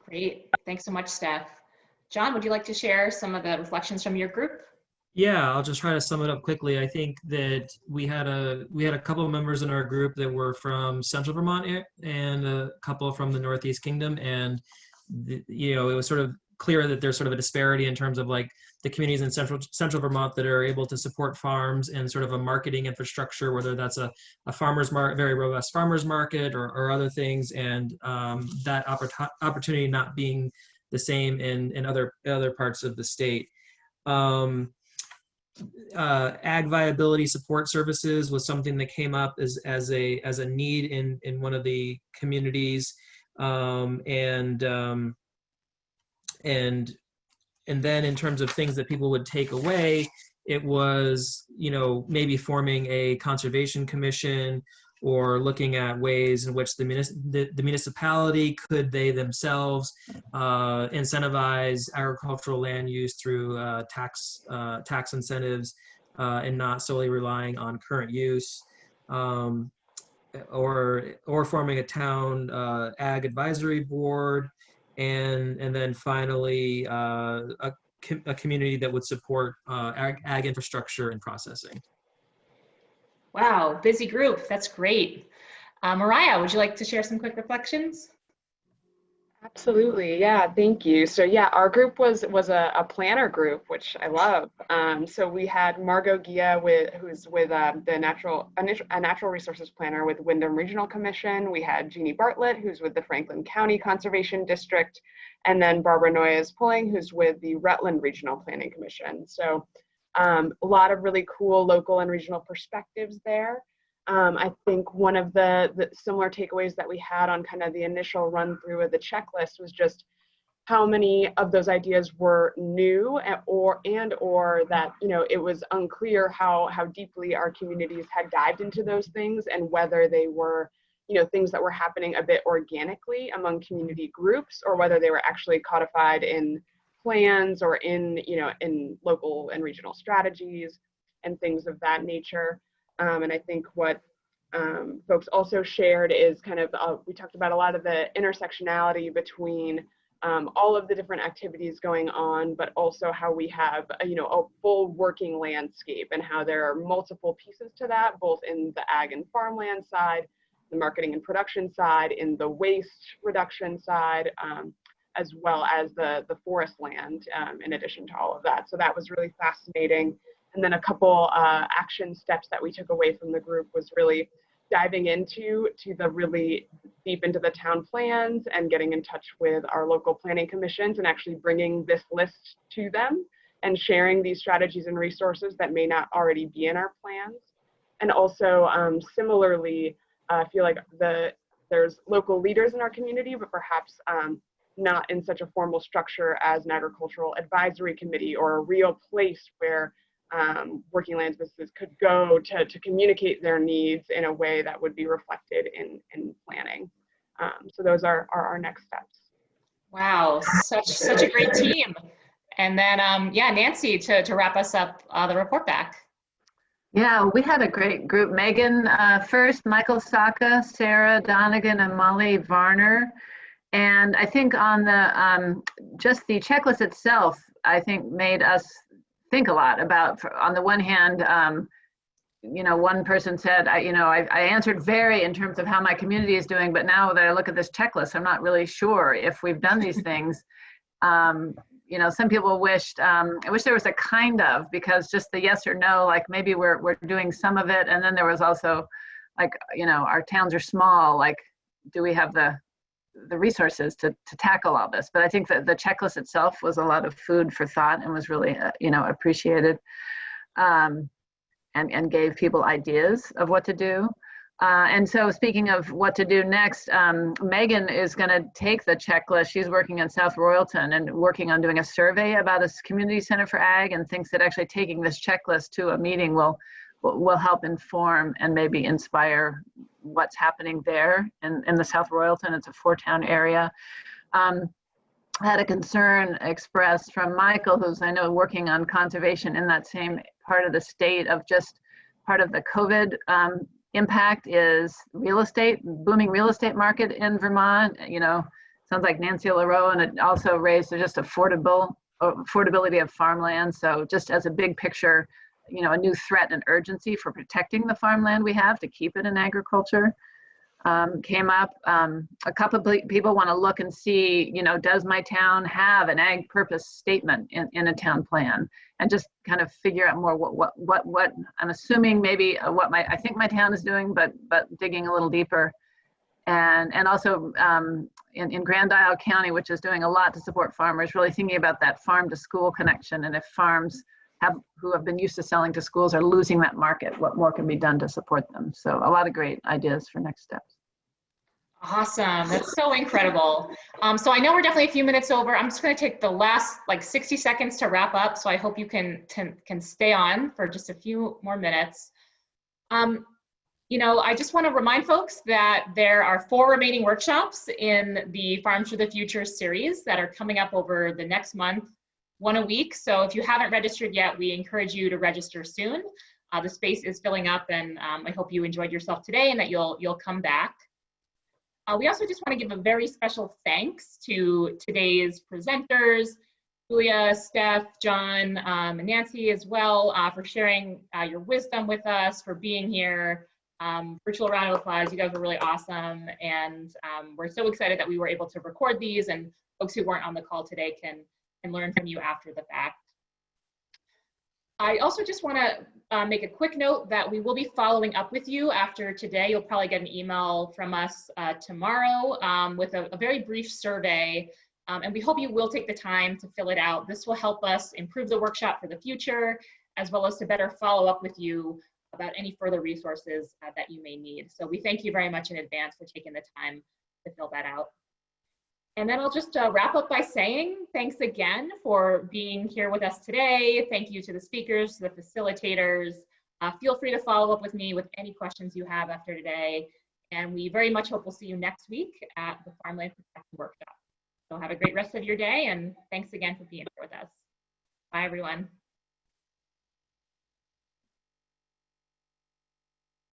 Great, thanks so much, Steph. John, would you like to share some of the reflections from your group?
Yeah, I'll just try to sum it up quickly. I think that we had a couple of members in our group that were from Central Vermont and a couple from the Northeast Kingdom, and it was sort of clear that there's sort of a disparity in terms of like the communities in Central Vermont that are able to support farms and sort of a marketing infrastructure, whether that's a farmer's market, very robust farmer's market, or other things, and that opportunity not being the same in other parts of the state. Ag viability support services was something that came up as a need in one of the communities, and then in terms of things that people would take away, it was maybe forming a conservation commission or looking at ways in which the municipality could they themselves incentivize agricultural land use through tax incentives and not solely relying on current use, or forming a town ag advisory board, and then finally a community that would support ag infrastructure and processing.
Wow, busy group. That's great. Mariah, would you like to share some quick reflections?
Absolutely, yeah, thank you. So yeah, our group was a planner group, which I love. So we had Margot Gia, who's with a natural resources planner with Windham Regional Commission. We had Jeannie Bartlett, who's with the Franklin County Conservation District, and then Barbara Noyes-Pulling, who's with the Rutland Regional Planning Commission. So a lot of really cool local and regional perspectives there. I think one of the similar takeaways that we had on kind of the initial run through of the checklist was just how many of those ideas were new or that, it was unclear how deeply our communities had dived into those things and whether they were, things that were happening a bit organically among community groups or whether they were actually codified in plans or in local and regional strategies and things of that nature. And I think what folks also shared is kind of, we talked about a lot of the intersectionality between all of the different activities going on, but also how we have, a full working landscape and how there are multiple pieces to that, both in the ag and farmland side, the marketing and production side, in the waste reduction side, as well as the forest land in addition to all of that. So that was really fascinating. And then a couple action steps that we took away from the group was really diving into the really deep into the town plans and getting in touch with our local planning commissions and actually bringing this list to them and sharing these strategies and resources that may not already be in our plans. And also similarly, I feel like there's local leaders in our community, but perhaps not in such a formal structure as an agricultural advisory committee or a real place where working lands businesses could go to communicate their needs in a way that would be reflected in planning. So those are our next steps.
Wow, such a great team. And then, yeah, Nancy, to wrap us up the report back.
Yeah, we had a great group. Megan first, Michael Saka, Sarah Donegan, and Molly Varner. And I think on the, just the checklist itself, I think made us think a lot about, on the one hand, you know, one person said, I answered very in terms of how my community is doing, but now that I look at this checklist, I'm not really sure if we've done these things. You know, some people wished, I wish there was a kind of, because just the yes or no, like maybe we're doing some of it. And then there was also like, you know, our towns are small, like, do we have the resources to tackle all this? But I think that the checklist itself was a lot of food for thought and was really, you know, appreciated, and gave people ideas of what to do. And so speaking of what to do next, Megan is going to take the checklist. She's working in South Royalton and working on doing a survey about a community center for ag, and thinks that actually taking this checklist to a meeting will help inform and maybe inspire what's happening there in the South Royalton. It's a 4-town area. Had a concern expressed from Michael, who's I know working on conservation in that same part of the state, of just part of the COVID impact is real estate, booming real estate market in Vermont. You know, sounds like Nancy LaRoe, and it also raised just affordability of farmland. So just as a big picture, you know, a new threat and urgency for protecting the farmland we have to keep it in agriculture came up. A couple of people want to look and see, you know, does my town have an ag purpose statement in a town plan, and just kind of figure out more what I'm assuming maybe I think my town is doing, but digging a little deeper. And also in Grand Isle County, which is doing a lot to support farmers, really thinking about that farm to school connection, and if farms who have been used to selling to schools are losing that market, what more can be done to support them? So a lot of great ideas for next steps.
Awesome, that's so incredible. So I know we're definitely a few minutes over. I'm just going to take the last like 60 seconds to wrap up. So I hope you can stay on for just a few more minutes. You know, I just want to remind folks that there are 4 remaining workshops in the Farms for the Future series that are coming up over the next month, 1 a week. So if you haven't registered yet, we encourage you to register soon. The space is filling up, and I hope you enjoyed yourself today and that you'll come back. We also just want to give a very special thanks to today's presenters, Julia, Steph, John, and Nancy as well, for sharing your wisdom with us, for being here. Virtual round of applause. You guys were really awesome, and we're so excited that we were able to record these, and folks who weren't on the call today can learn from you after the fact. I also just want to make a quick note that we will be following up with you after today. You'll probably get an email from us tomorrow with a very brief survey, and we hope you will take the time to fill it out. This will help us improve the workshop for the future, as well as to better follow up with you about any further resources that you may need. So we thank you very much in advance for taking the time to fill that out. And then I'll just wrap up by saying thanks again for being here with us today. Thank you to the speakers, to the facilitators. Feel free to follow up with me with any questions you have after today. And we very much hope we'll see you next week at the Farmland Protection Workshop. So have a great rest of your day, and thanks again for being here with us. Bye, everyone.